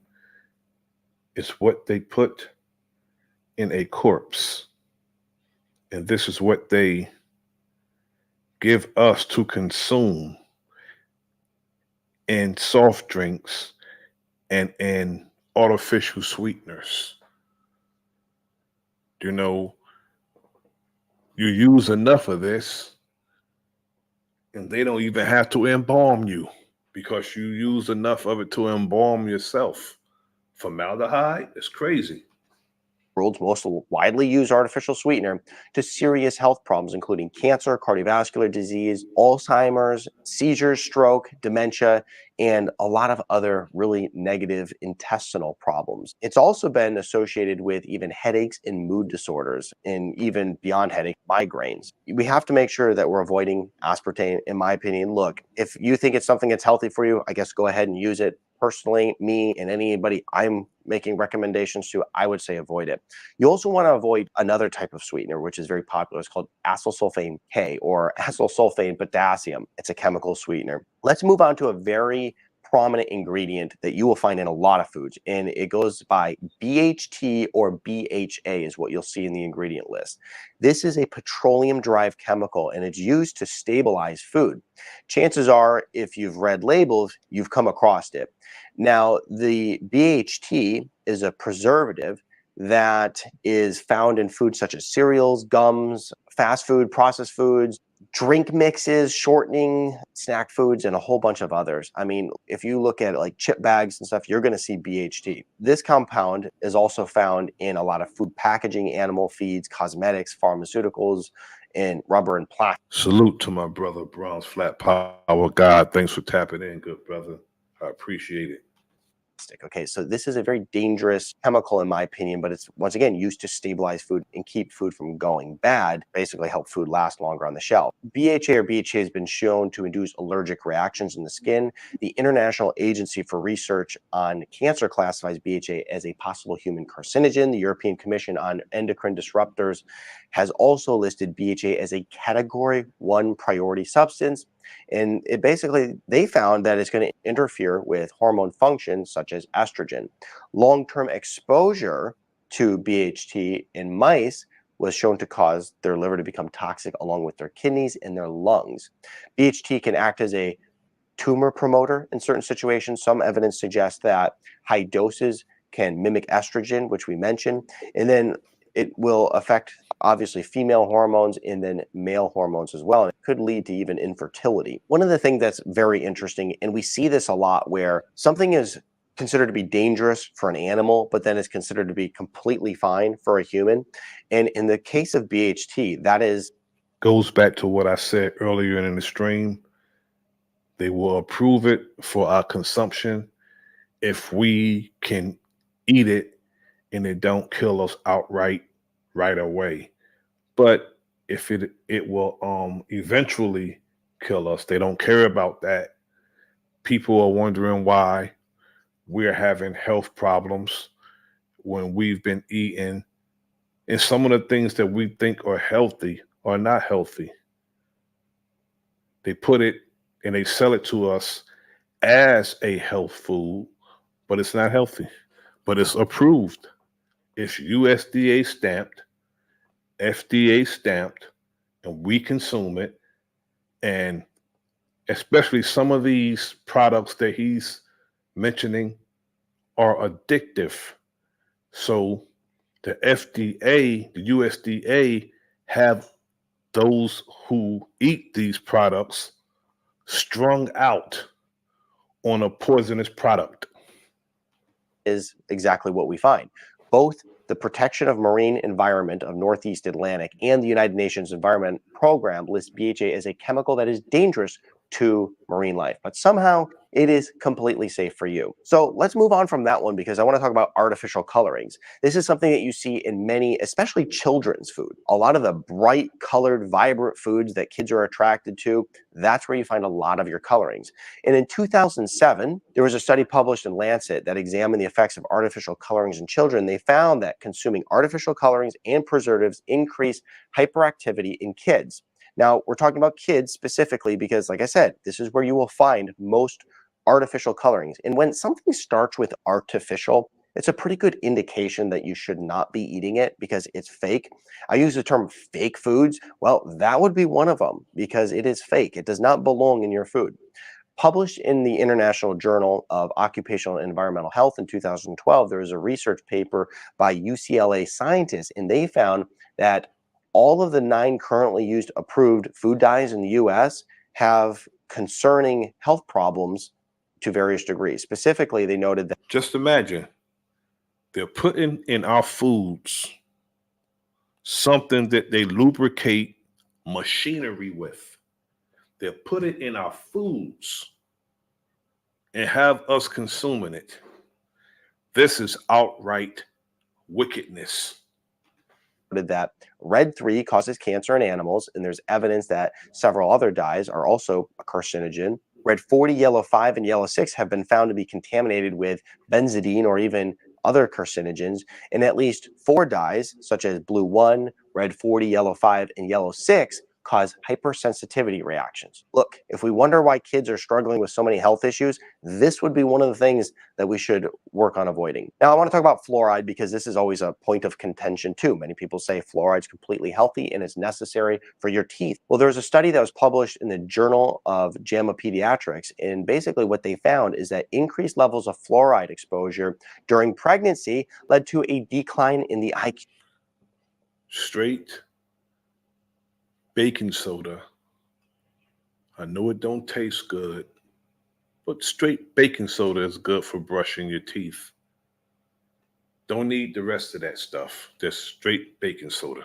Is what they put in a corpse, and this is what they give us to consume in soft drinks and in artificial sweeteners. You know, you use enough of this and they don't even have to embalm you. because you use enough of it to embalm yourself. Formaldehyde is crazy. World's most widely used artificial sweetener to serious health problems, including cancer, cardiovascular disease, Alzheimer's, seizures, stroke, dementia, and a lot of other really negative intestinal problems. It's also been associated with even headaches and mood disorders, and even beyond headache, migraines. We have to make sure that we're avoiding aspartame, in my opinion. Look, if you think it's something that's healthy for you, I guess go ahead and use it. Personally, me and anybody I'm making recommendations to, I would say avoid it. You also want to avoid another type of sweetener, which is very popular. It's called acyl sulfame K, or acyl sulfame potassium. It's a chemical sweetener. Let's move on to a very prominent ingredient that you will find in a lot of foods, and it goes by BHT or BHA is what you'll see in the ingredient list. This is a petroleum-derived chemical, and it's used to stabilize food. Chances are, if you've read labels, you've come across it. Now, the BHT is a preservative that is found in foods such as cereals, gums, fast food, processed foods, drink mixes, shortening, snack foods, and a whole bunch of others. I mean, if you look at like chip bags and stuff, you're going to see BHT. This compound is also found in a lot of food packaging, animal feeds, cosmetics, pharmaceuticals, and rubber and plastic. Salute to my brother, Brown's Flat Power God. Thanks for tapping in, good brother. I appreciate it. Okay, so this is a very dangerous chemical in my opinion, but it's once again used to stabilize food and keep food from going bad, basically help food last longer on the shelf. BHA or BHA has been shown to induce allergic reactions in the skin. The International Agency for Research on Cancer classifies BHA as a possible human carcinogen. The European Commission on Endocrine Disruptors has also listed BHA as a Category 1 priority substance. And it basically, they found that it's going to interfere with hormone function such as estrogen. Long-term exposure to BHT in mice was shown to cause their liver to become toxic along with their kidneys and their lungs. BHT can act as a tumor promoter in certain situations. Some evidence suggests that high doses can mimic estrogen, which we mentioned, and then it will affect obviously female hormones and then male hormones as well. And it could lead to even infertility. One of the things that's very interesting, and we see this a lot, where something is considered to be dangerous for an animal, but then is considered to be completely fine for a human. And in the case of BHT, that is goes back to what I said earlier in the stream. They will approve it for our consumption if we can eat it and it don't kill us outright right away. But if it will eventually kill us, they don't care about that. People are wondering why we're having health problems when we've been eating, and some of the things that we think are healthy are not healthy. They put it and they sell it to us as a health food, but it's not healthy. But it's approved. It's USDA stamped, FDA stamped, and we consume it. And especially some of these products that he's mentioning are addictive. So the FDA, the USDA have those who eat these products strung out on a poisonous product. Is exactly what we find. Both the Protection of Marine Environment of Northeast Atlantic and the United Nations Environment Program list BHA as a chemical that is dangerous to marine life, but somehow it is completely safe for you. So let's move on from that one, because I want to talk about artificial colorings. This is something that you see in many, especially children's food. A lot of the bright colored, vibrant foods that kids are attracted to, that's where you find a lot of your colorings. And in 2007, there was a study published in Lancet that examined the effects of artificial colorings in children. They found that consuming artificial colorings and preservatives increase hyperactivity in kids. Now, we're talking about kids specifically because, like I said, this is where you will find most artificial colorings. And when something starts with artificial, it's a pretty good indication that you should not be eating it because it's fake. I use the term fake foods. Well, that would be one of them because it is fake. It does not belong in your food. Published in the International Journal of Occupational and Environmental Health in 2012, there was a research paper by UCLA scientists, and they found that all of the 9 currently used approved food dyes in the US have concerning health problems to various degrees. Specifically, they noted that just imagine they're putting in our foods something that they lubricate machinery with. They'll put it in our foods and have us consuming it. This is outright wickedness. that red 3 causes cancer in animals, and there's evidence that several other dyes are also a carcinogen. Red 40, yellow 5, and yellow 6 have been found to be contaminated with benzidine or even other carcinogens, and at least 4 dyes, such as blue 1, red 40, yellow 5, and yellow 6, cause hypersensitivity reactions. Look, if we wonder why kids are struggling with so many health issues, this would be one of the things that we should work on avoiding. Now, I want to talk about fluoride because this is always a point of contention too. Many people say fluoride is completely healthy and is necessary for your teeth. Well, there was a study that was published in the Journal of JAMA Pediatrics, and basically what they found is that increased levels of fluoride exposure during pregnancy led to a decline in the IQ. Straight baking soda. I know it don't taste good, but straight baking soda is good for brushing your teeth. Don't need the rest of that stuff. Just straight baking soda.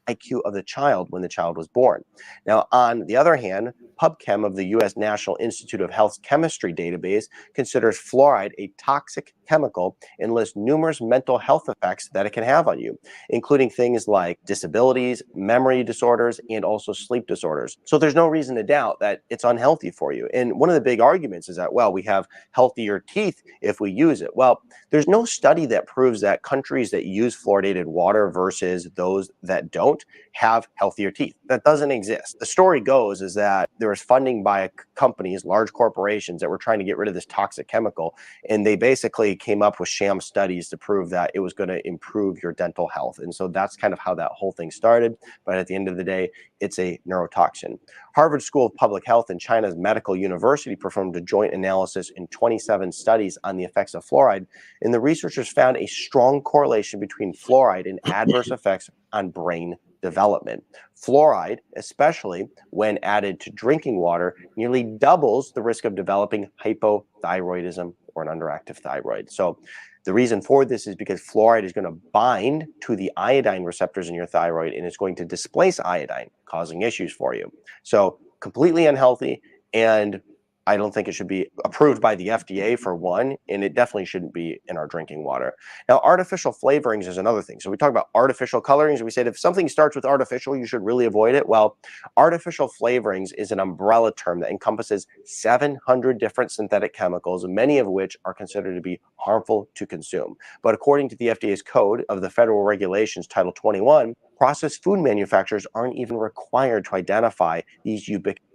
IQ of the child when the child was born. Now, on the other hand, PubChem of the U.S. National Institute of Health's chemistry database considers fluoride a toxic chemical and lists numerous mental health effects that it can have on you, including things like disabilities, memory disorders, and also sleep disorders. So there's no reason to doubt that it's unhealthy for you. And one of the big arguments is that, well, we have healthier teeth if we use it. Well, there's no study that proves that countries that use fluoridated water versus those that don't have healthier teeth. That doesn't exist. The story goes is that there was funding by companies, large corporations that were trying to get rid of this toxic chemical, and they basically came up with sham studies to prove that it was going to improve your dental health. And so that's kind of how that whole thing started. But at the end of the day, it's a neurotoxin. Harvard School of Public Health and China's Medical University performed a joint analysis in 27 studies on the effects of fluoride, and the researchers found a strong correlation between fluoride and adverse effects on brain development. Fluoride, especially when added to drinking water, nearly doubles the risk of developing hypothyroidism or an underactive thyroid. So the reason for this is because fluoride is going to bind to the iodine receptors in your thyroid, and it's going to displace iodine, causing issues for you. So completely unhealthy, and I don't think it should be approved by the FDA for one, and it definitely shouldn't be in our drinking water. Now, artificial flavorings is another thing. So we talk about artificial colorings, and we said if something starts with artificial, you should really avoid it. Well, artificial flavorings is an umbrella term that encompasses 700 different synthetic chemicals, many of which are considered to be harmful to consume. But according to the FDA's code of the Federal Regulations, Title 21, processed food manufacturers aren't even required to identify these ubiquitous.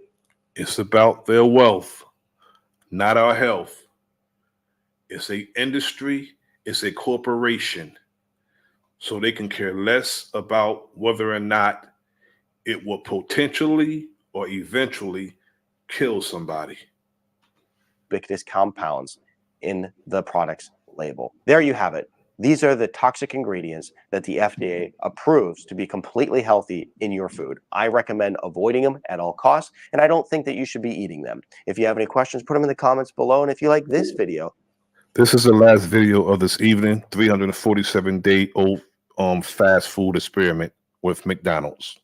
It's about their wealth, not our health. It's an industry, it's a corporation. So they can care less about whether or not it will potentially or eventually kill somebody. Ubiquitous compounds in the product's label. There you have it. These are the toxic ingredients that the FDA approves to be completely healthy in your food. I recommend avoiding them at all costs, and I don't think that you should be eating them. If you have any questions, put them in the comments below, and if you like this video. This is the last video of this evening, 347-day-old fast food experiment with McDonald's.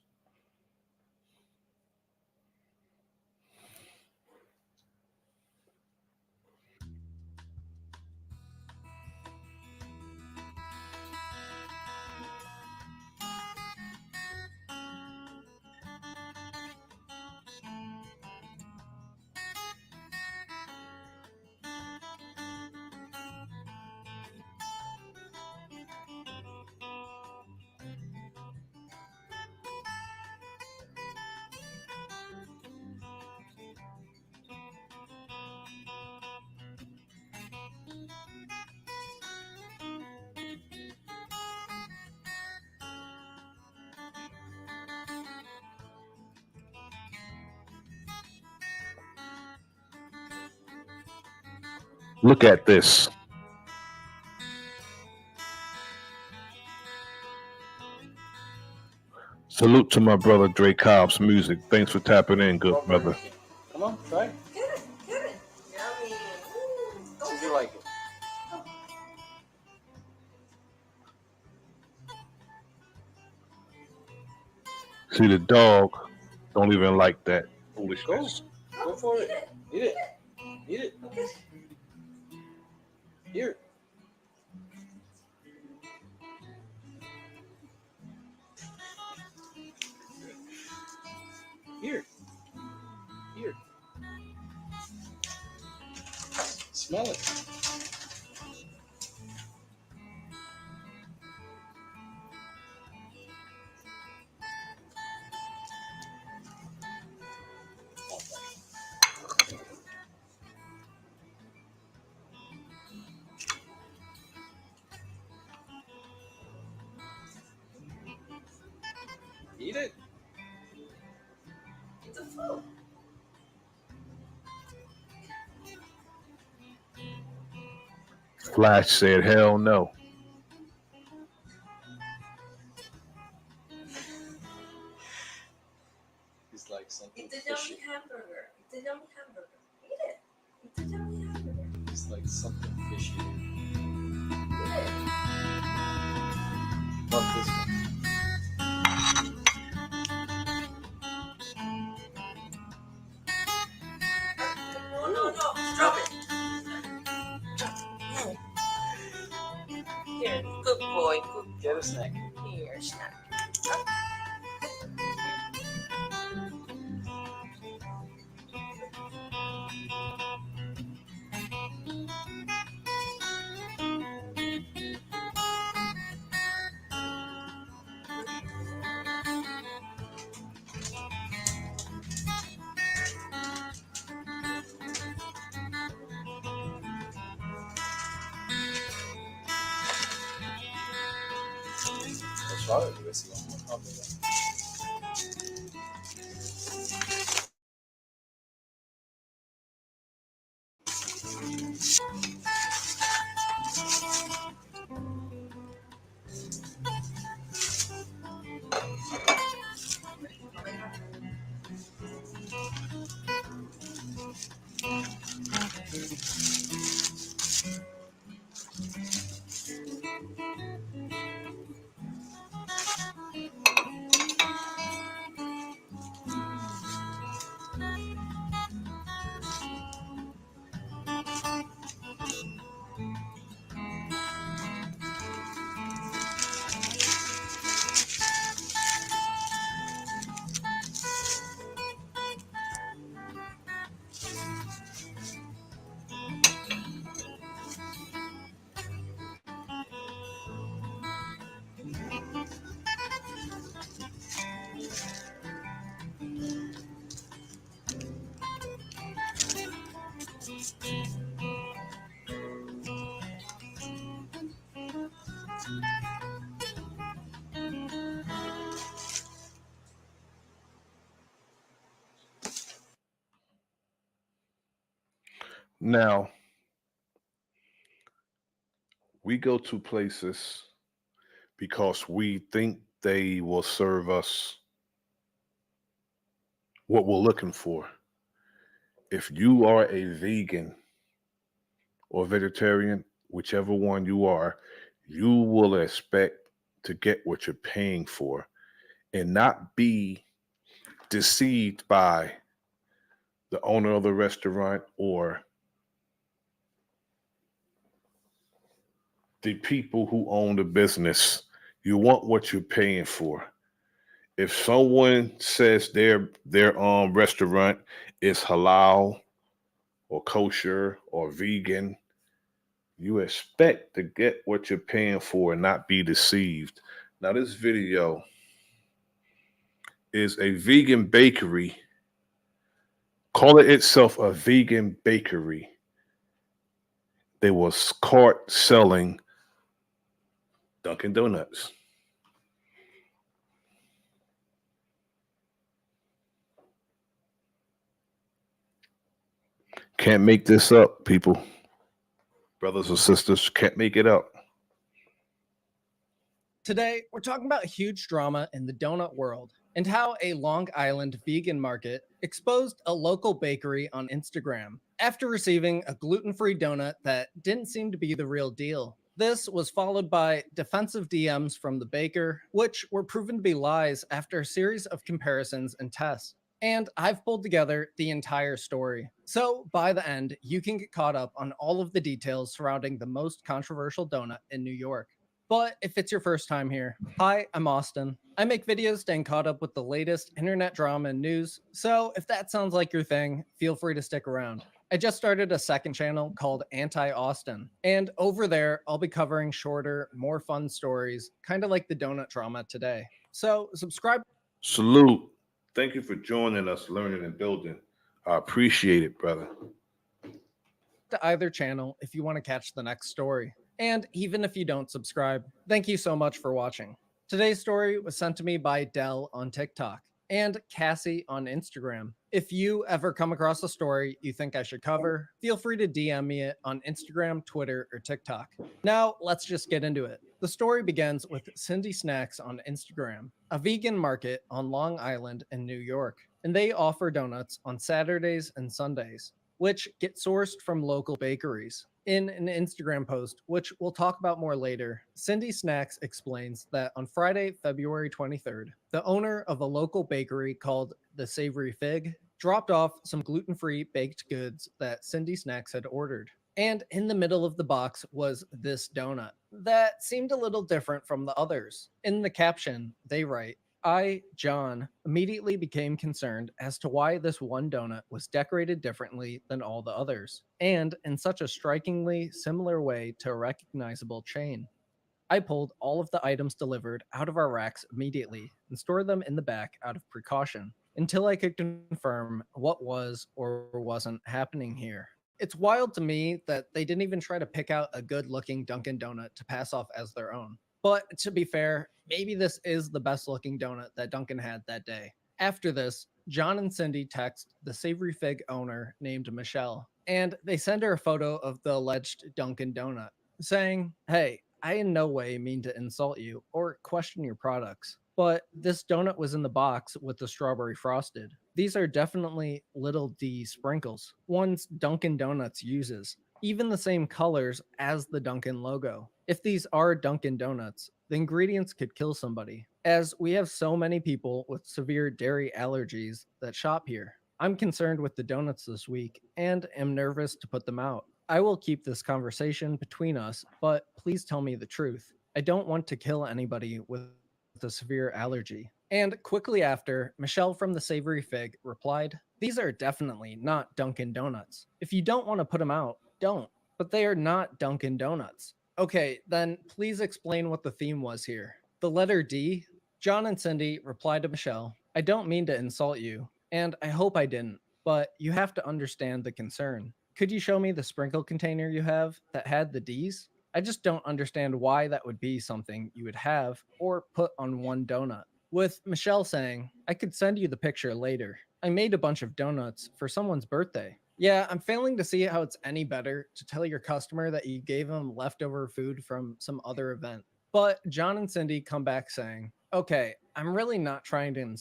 Look at this. Salute to my brother Dre Cobb's music. Thanks for tapping in, good brother. Come on, try. Good. Yummy. See, the dog don't even like that Go. foolishness. Go for it. Eat it. Eat it. Here. Here. Here. Smell it. Eat it. It's a food. Flash said, hell no. It's like something It's a yummy fishy. hamburger. It's a yummy hamburger. Eat it. It's a yummy hamburger. It's like something fishy. Eat it. Love this one. No. Drop it. Here, good boy. Good. Get a snack. Here, snack. That's why you guys see one. Now, we go to places because we think they will serve us what we're looking for. If you are a vegan or vegetarian, whichever one you are, you will expect to get what you're paying for and not be deceived by the owner of the restaurant or the people who own the business. You want what you're paying for. If someone says their restaurant is halal or kosher or vegan, you expect to get what you're paying for and not be deceived. Now, this video is a vegan bakery, calling itself a vegan bakery. They was caught selling Dunkin' Donuts. Can't make this up, people. Brothers and sisters, can't make it up. Today, we're talking about huge drama in the donut world and how a Long Island vegan market exposed a local bakery on Instagram after receiving a gluten-free donut that didn't seem to be the real deal. This was followed by defensive DMs from the baker, which were proven to be lies after a series of comparisons and tests. And I've pulled together the entire story. So by the end, you can get caught up on all of the details surrounding the most controversial donut in New York. But if it's your first time here, hi, I'm Austin. I make videos staying caught up with the latest internet drama and news, so if that sounds like your thing, feel free to stick around. I just started a second channel called Anti-Austin, and over there, I'll be covering shorter, more fun stories, kind of like the donut drama today. So subscribe. Salute. Thank you for joining us, learning and building. I appreciate it, brother. To either channel if you want to catch the next story. And even if you don't subscribe, thank you so much for watching. Today's story was sent to me by Dell on TikTok and Cassie on Instagram. If you ever come across a story you think I should cover, feel free to DM me it on Instagram, Twitter, or TikTok. Now, let's just get into it. The story begins with Cindy Snacks on Instagram, a vegan market on Long Island in New York, and they offer donuts on Saturdays and Sundays, which get sourced from local bakeries. In an Instagram post, which we'll talk about more later, Cindy Snacks explains that on Friday, February 23rd, the owner of a local bakery called the Savory Fig dropped off some gluten-free baked goods that Cindy Snacks had ordered. And in the middle of the box was this donut that seemed a little different from the others. In the caption, they write, I, John, immediately became concerned as to why this one donut was decorated differently than all the others, and in such a strikingly similar way to a recognizable chain. I pulled all of the items delivered out of our racks immediately and stored them in the back out of precaution until I could confirm what was or wasn't happening here. It's wild to me that they didn't even try to pick out a good looking Dunkin' Donut to pass off as their own. But to be fair, maybe this is the best looking donut that Dunkin' had that day. After this, John and Cindy text the Savory Fig owner named Michelle, and they send her a photo of the alleged Dunkin' Donut, saying, Hey, I in no way mean to insult you or question your products, but this donut was in the box with the strawberry frosted. These are definitely Little D sprinkles, ones Dunkin' Donuts uses, even the same colors as the Dunkin' logo. If these are Dunkin' Donuts, the ingredients could kill somebody, as we have so many people with severe dairy allergies that shop here. I'm concerned with the donuts this week and am nervous to put them out. I will keep this conversation between us, but please tell me the truth. I don't want to kill anybody with a severe allergy. And quickly after, Michelle from the Savory Fig replied, These are definitely not Dunkin' Donuts. If you don't want to put them out, don't. But they are not Dunkin' Donuts. Okay, then please explain what the theme was here. The letter D? John and Cindy replied to Michelle, I don't mean to insult you, and I hope I didn't, but you have to understand the concern. Could you show me the sprinkle container you have that had the D's? I just don't understand why that would be something you would have or put on one donut. With Michelle saying, I could send you the picture later. I made a bunch of donuts for someone's birthday. Yeah, I'm failing to see how it's any better to tell your customer that you gave them leftover food from some other event. But John and Cindy come back saying, Okay, I'm really not trying to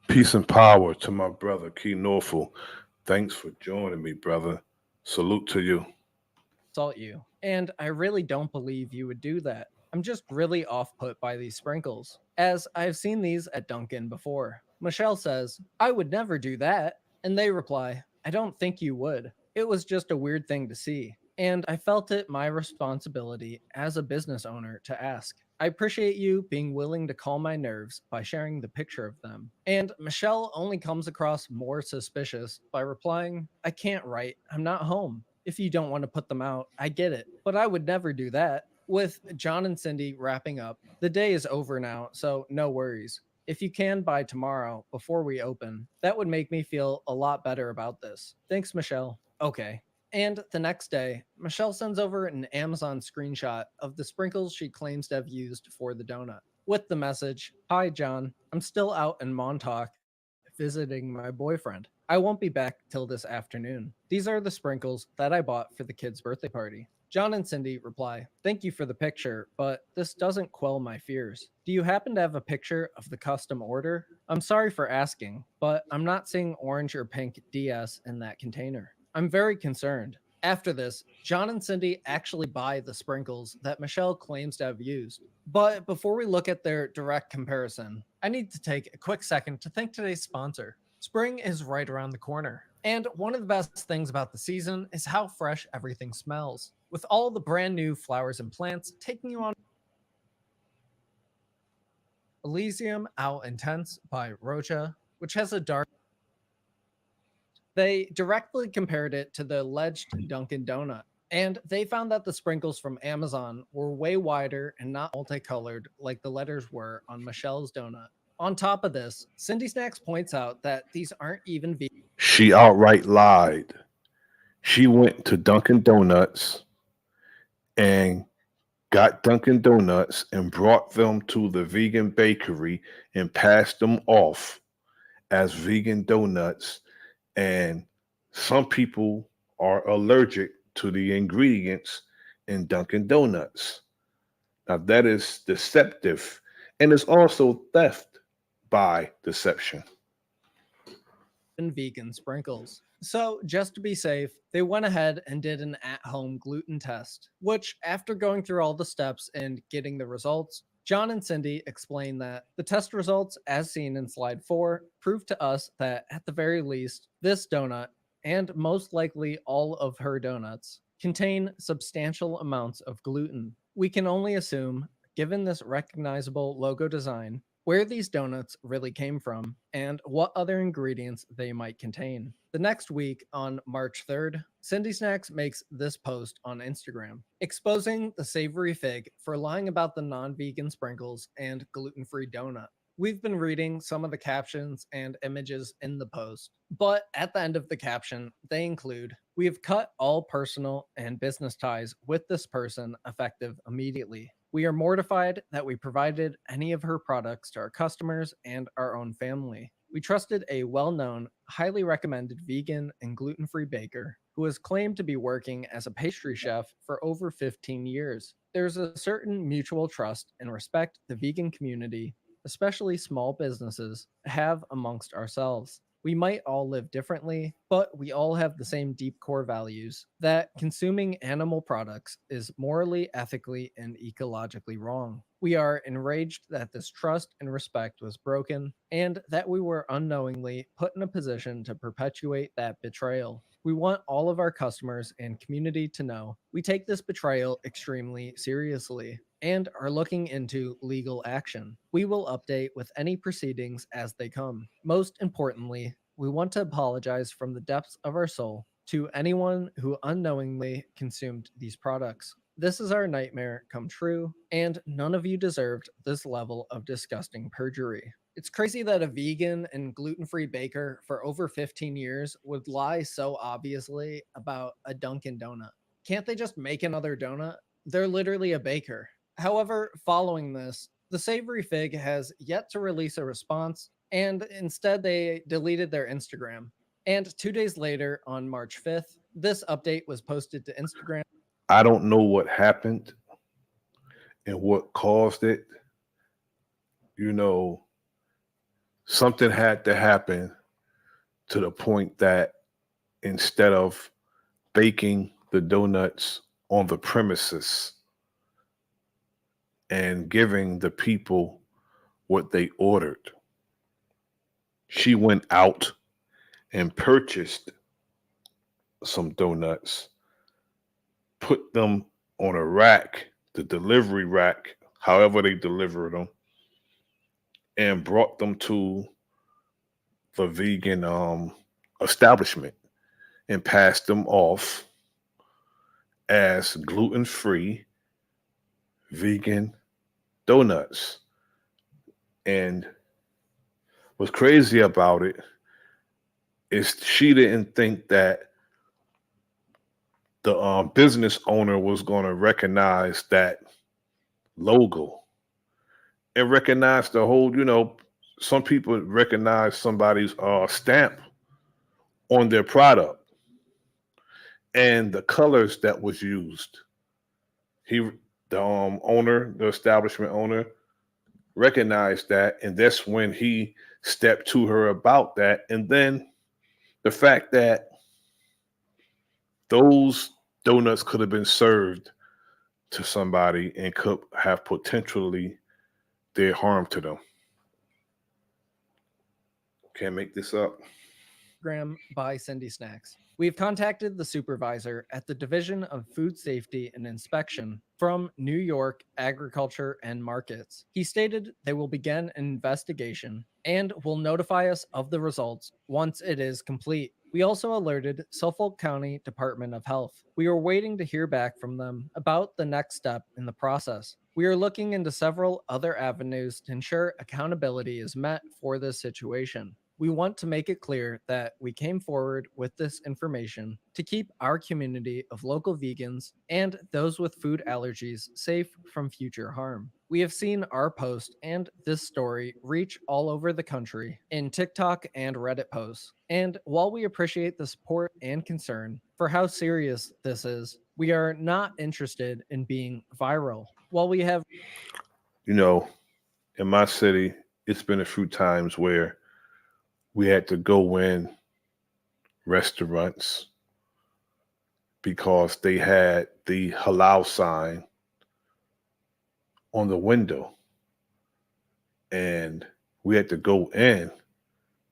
Peace and power to my brother, Key Norfolk. Thanks for joining me, brother. Salute to you. insult you, and I really don't believe you would do that. I'm just really off put by these sprinkles, as I've seen these at Dunkin' before. Michelle says, I would never do that. And they reply, I don't think you would. It was just a weird thing to see. And I felt it my responsibility as a business owner to ask. I appreciate you being willing to calm my nerves by sharing the picture of them. And Michelle only comes across more suspicious by replying, I can't write. I'm not home. If you don't want to put them out, I get it. But I would never do that. With John and Cindy wrapping up, the day is over now, so no worries. If you can by tomorrow before we open, that would make me feel a lot better about this. Thanks, Michelle. Okay. And the next day, Michelle sends over an Amazon screenshot of the sprinkles she claims to have used for the donut, with the message, Hi, John. I'm still out in Montauk visiting my boyfriend. I won't be back till this afternoon. These are the sprinkles that I bought for the kid's birthday party. John and Cindy reply, Thank you for the picture, but this doesn't quell my fears. Do you happen to have a picture of the custom order? I'm sorry for asking, but I'm not seeing orange or pink DS in that container. I'm very concerned. After this, John and Cindy actually buy the sprinkles that Michelle claims to have used. But before we look at their direct comparison, I need to take a quick second to thank today's sponsor. Spring is right around the corner, and one of the best things about the season is how fresh everything smells. With all the brand new flowers and plants taking you on Elysium Out Intense by Rocha, which has a dark. They directly compared it to the alleged Dunkin' Donut, and they found that the sprinkles from Amazon were way wider and not multicolored like the letters were on Michelle's donut. On top of this, Cindy Snacks points out that these aren't even vegan. She outright lied. She went to Dunkin' Donuts and got Dunkin' Donuts and brought them to the vegan bakery and passed them off as vegan donuts. And some people are allergic to the ingredients in Dunkin' Donuts. Now, that is deceptive, and it's also theft by deception. Vegan sprinkles. So, just to be safe, they went ahead and did an at home gluten test, which, after going through all the steps and getting the results, John and Cindy explained that the test results, as seen in slide 4, proved to us that at the very least, this donut, and most likely all of her donuts, contain substantial amounts of gluten. We can only assume, given this recognizable logo design, where these donuts really came from, and what other ingredients they might contain. The next week, on March 3rd, Cindy Snacks makes this post on Instagram, exposing the Savory Fig for lying about the non-vegan sprinkles and gluten-free donut. We've been reading some of the captions and images in the post, but at the end of the caption, they include, "We have cut all personal and business ties with this person effective immediately. We are mortified that we provided any of her products to our customers and our own family. We trusted a well-known, highly recommended vegan and gluten-free baker who has claimed to be working as a pastry chef for over 15 years. There's a certain mutual trust and respect the vegan community, especially small businesses, have amongst ourselves. We might all live differently, but we all have the same deep core values that consuming animal products is morally, ethically, and ecologically wrong. We are enraged that this trust and respect was broken, and that we were unknowingly put in a position to perpetuate that betrayal. We want all of our customers and community to know we take this betrayal extremely seriously and are looking into legal action. We will update with any proceedings as they come. Most importantly, we want to apologize from the depths of our soul to anyone who unknowingly consumed these products. This is our nightmare come true, and none of you deserved this level of disgusting perjury." It's crazy that a vegan and gluten-free baker for over 15 years would lie so obviously about a Dunkin' Donut. Can't they just make another donut? They're literally a baker. However, following this, the Savory Fig has yet to release a response, and instead they deleted their Instagram. And 2 days later, on March 5th, this update was posted to Instagram. I don't know what happened and what caused it. You know, something had to happen to the point that instead of baking the donuts on the premises and giving the people what they ordered, she went out and purchased some donuts, put them on a rack, the delivery rack, however they delivered them, and brought them to the vegan establishment and passed them off as gluten-free vegan donuts. And what's crazy about it is she didn't think that the business owner was going to recognize that logo and recognize the whole, some people recognize somebody's stamp on their product and the colors that was used. The establishment owner recognized that, and that's when he stepped to her about that. And then the fact that those donuts could have been served to somebody and could have potentially did harm to them. Can't make this up. By Cindy Snacks. We've contacted the supervisor at the Division of Food Safety and Inspection from New York Agriculture and Markets. He stated they will begin an investigation and will notify us of the results once it is complete. We also alerted Suffolk County Department of Health. We are waiting to hear back from them about the next step in the process. We are looking into several other avenues to ensure accountability is met for this situation. We want to make it clear that we came forward with this information to keep our community of local vegans and those with food allergies safe from future harm. We have seen our post and this story reach all over the country in TikTok and Reddit posts. And while we appreciate the support and concern for how serious this is, we are not interested in being viral. While we have, You know, in my city, it's been a few times where we had to go in restaurants because they had the halal sign on the window. And we had to go in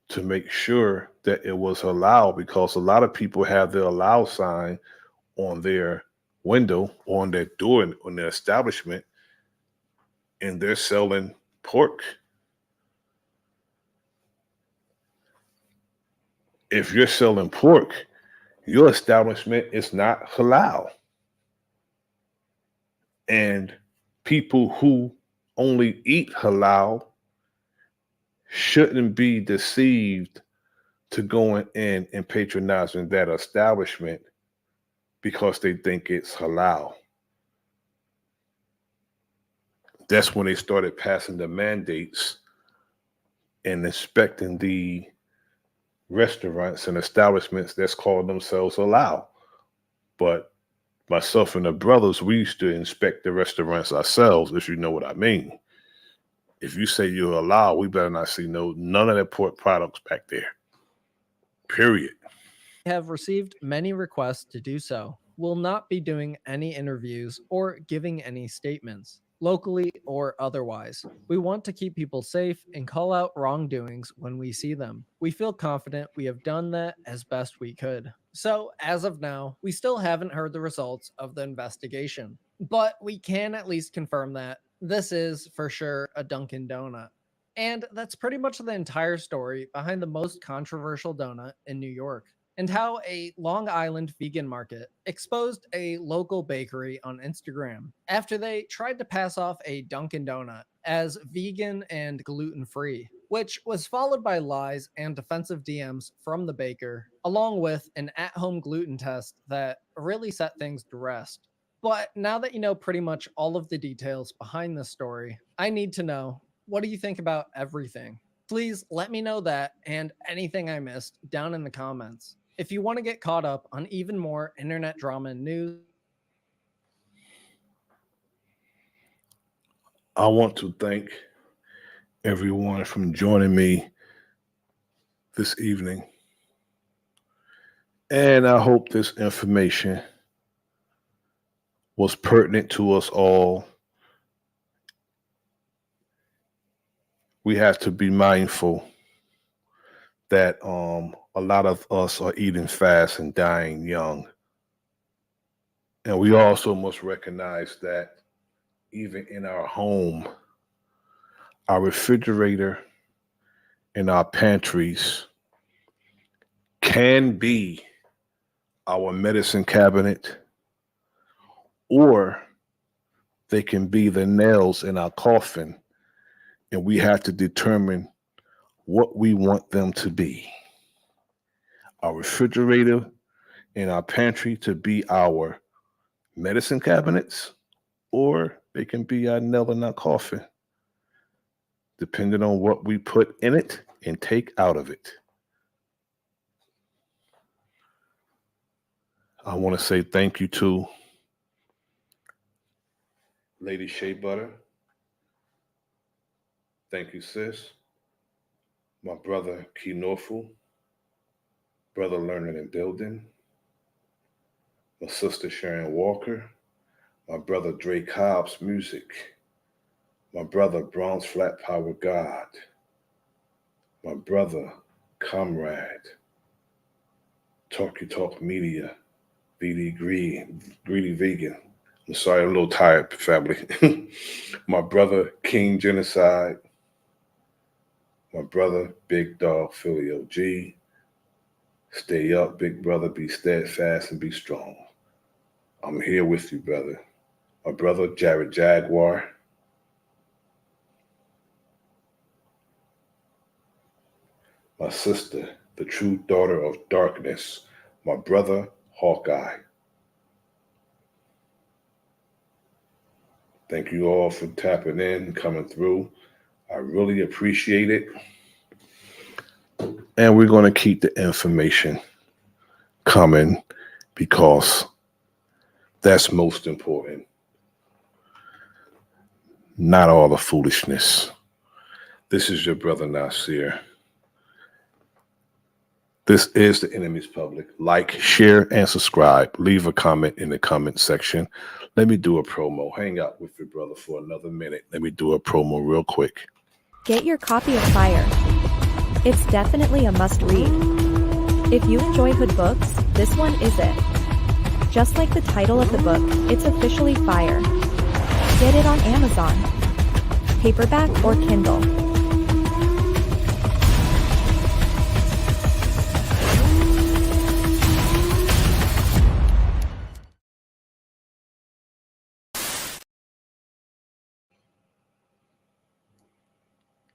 to make sure that it was halal, because a lot of people have their halal sign on their window, on their door, on their establishment, and they're selling pork. If you're selling pork, your establishment is not halal. And people who only eat halal shouldn't be deceived to going in and patronizing that establishment because they think it's halal. That's when they started passing the mandates and inspecting the restaurants and establishments that's called themselves halal. But myself and the brothers, we used to inspect the restaurants ourselves, if you know what I mean. If you say you're halal, we better not see none of that pork products back there. Period. have received many requests to do so. Will not be doing any interviews or giving any statements, locally or otherwise. We want to keep people safe and call out wrongdoings when we see them. We feel confident we have done that as best we could. So, as of now, we still haven't heard the results of the investigation, but we can at least confirm that this is for sure a Dunkin' Donut. And that's pretty much the entire story behind the most controversial donut in New York, and how a Long Island vegan market exposed a local bakery on Instagram after they tried to pass off a Dunkin' Donut as vegan and gluten free, which was followed by lies and defensive DMs from the baker, along with an at home gluten test that really set things to rest. But now that you know pretty much all of the details behind this story, I need to know, what do you think about everything? Please let me know that and anything I missed down in the comments. If you want to get caught up on even more internet drama and news, I want to thank everyone for joining me this evening. And I hope this information was pertinent to us all. We have to be mindful that a lot of us are eating fast and dying young. And we also must recognize that even in our home, our refrigerator and our pantries can be our medicine cabinet, or they can be the nails in our coffin, and we have to determine what we want them to be. Our refrigerator and our pantry to be our medicine cabinets, or they can be our nail in our coffin, depending on what we put in it and take out of it. I want to say thank you to Lady Shea Butter. Thank you, sis. My brother Key Norfolk, brother Learning and Building. my sister Sharon Walker, my brother Dre Cobb's Music, my brother Bronze Flat Power God, my brother Comrade, Talkie Talk Media, VD Greedy Vegan. I'm sorry, I'm a little tired, family. My brother King Genocide, my brother Big Dog Philly OG. Stay up, big brother, be steadfast and be strong. I'm here with you, brother. My brother Jared Jaguar. My sister, the true daughter of darkness, my brother Hawkeye. Thank you all for tapping in, coming through. I really appreciate it. And we're going to keep the information coming because that's most important. Not all the foolishness. This is your brother Nasir. This is the Enemy's Public. Like, share, and subscribe. Leave a comment in the comment section. Let me do a promo. Hang out with your brother for another minute. Let me do a promo real quick. Get your copy of Fire. It's definitely a must-read. If you enjoy hood books, this one is it. Just like the title of the book, it's officially Fire. Get it on Amazon, paperback or Kindle.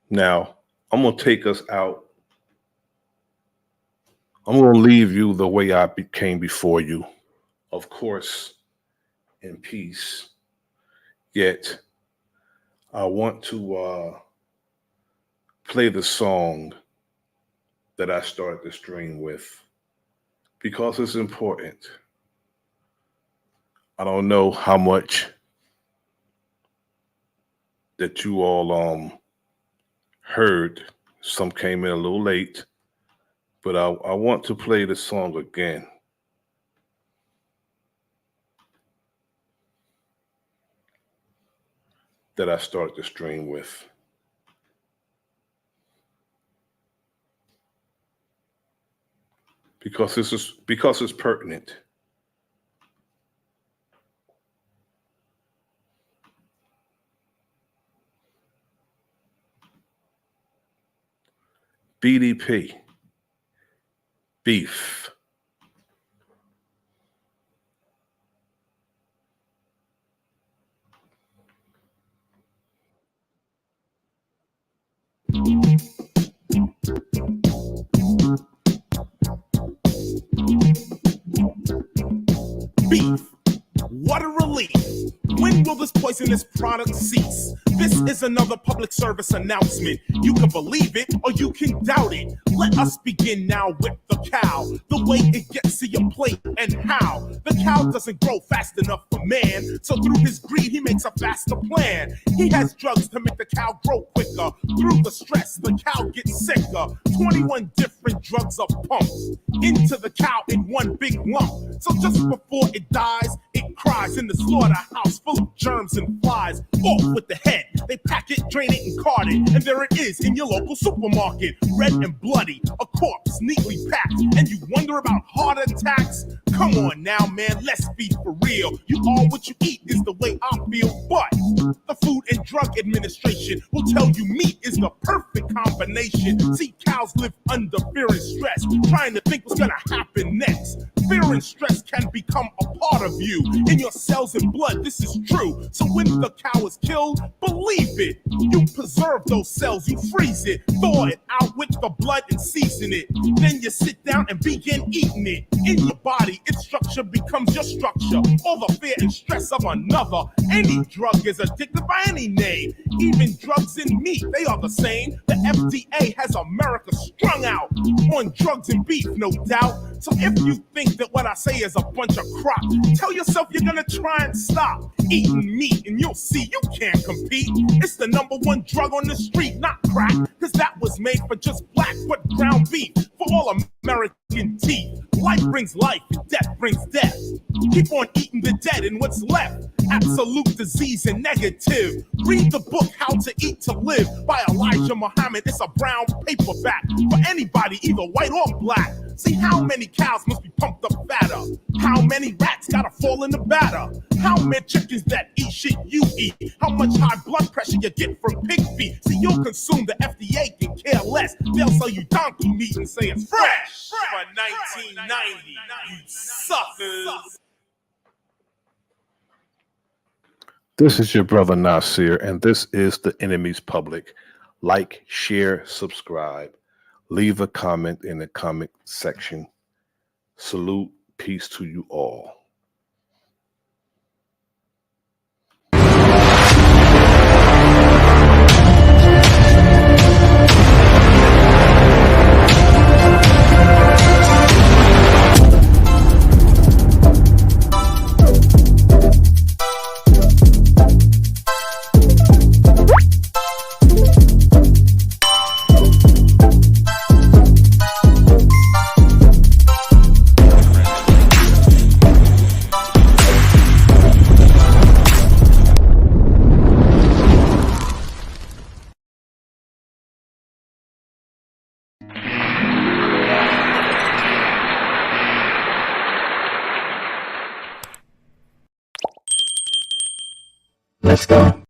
Now, I'm going to take us out. I'm going to leave you the way I came before you. Of course, in peace. Yet, I want to play the song that I started the stream with because it's important. I don't know how much that you all heard. Some came in a little late, but I want to play the song again. That I started the stream with. Because it's pertinent. BDP. Beef. Beef. What a relief. When will this poisonous product cease? This is another public service announcement. You can believe it or you can doubt it. Let us begin now with the cow. The way it gets to your plate and how. The cow doesn't grow fast enough for man. So through his greed, he makes a faster plan. He has drugs to make the cow grow quicker. Through the stress, the cow gets sicker. 21 different drugs are pumped into the cow in one big lump. So just before it dies, it cries in the slaughterhouse full of germs and flies. Off with the head. They pack it, drain it, and cart it. And there it is in your local supermarket. Red and bloody, a corpse neatly packed. And you wonder about heart attacks? Come on now, man, let's be for real. You are what you eat is the way I feel. But the Food and Drug Administration will tell you meat is the perfect combination. See, cows live under fear and stress, trying to think what's gonna happen next. Fear and stress can become a part of you. In your cells and blood, this is true. So when the cow is killed, believe it. You preserve those cells, you freeze it, thaw it out with the blood and season it. Then you sit down and begin eating it. In your body, its structure becomes your structure. All the fear and stress of another. Any drug is addictive by any name. Even drugs in meat, they are the same. The FDA has America strung out on drugs and beef, no doubt. So if you think that what I say is a bunch of crap, tell yourself you're gonna try and stop eating meat and you'll see you can't compete. It's the #1 drug on the street, not crack, cause that was made for just black but ground beef for all American teeth. Life brings life, death brings death. Keep on eating the dead and what's left. Absolute disease and negative. Read the book How to Eat to Live by Elijah Muhammad. It's a brown paperback for anybody, either white or black. See how many cows must be pumped up fatter. How many rats gotta fall in the batter. How many chickens that eat shit you eat. How much high blood pressure you get from pig feet. See, you'll consume, the FDA can care less. They'll sell you donkey meat and say it's fresh for 1990. You suckers. This is your brother Nasir, and this is the Enemy's Public. Like, share, subscribe. Leave a comment in the comment section. Salute, peace to you all. Let's go.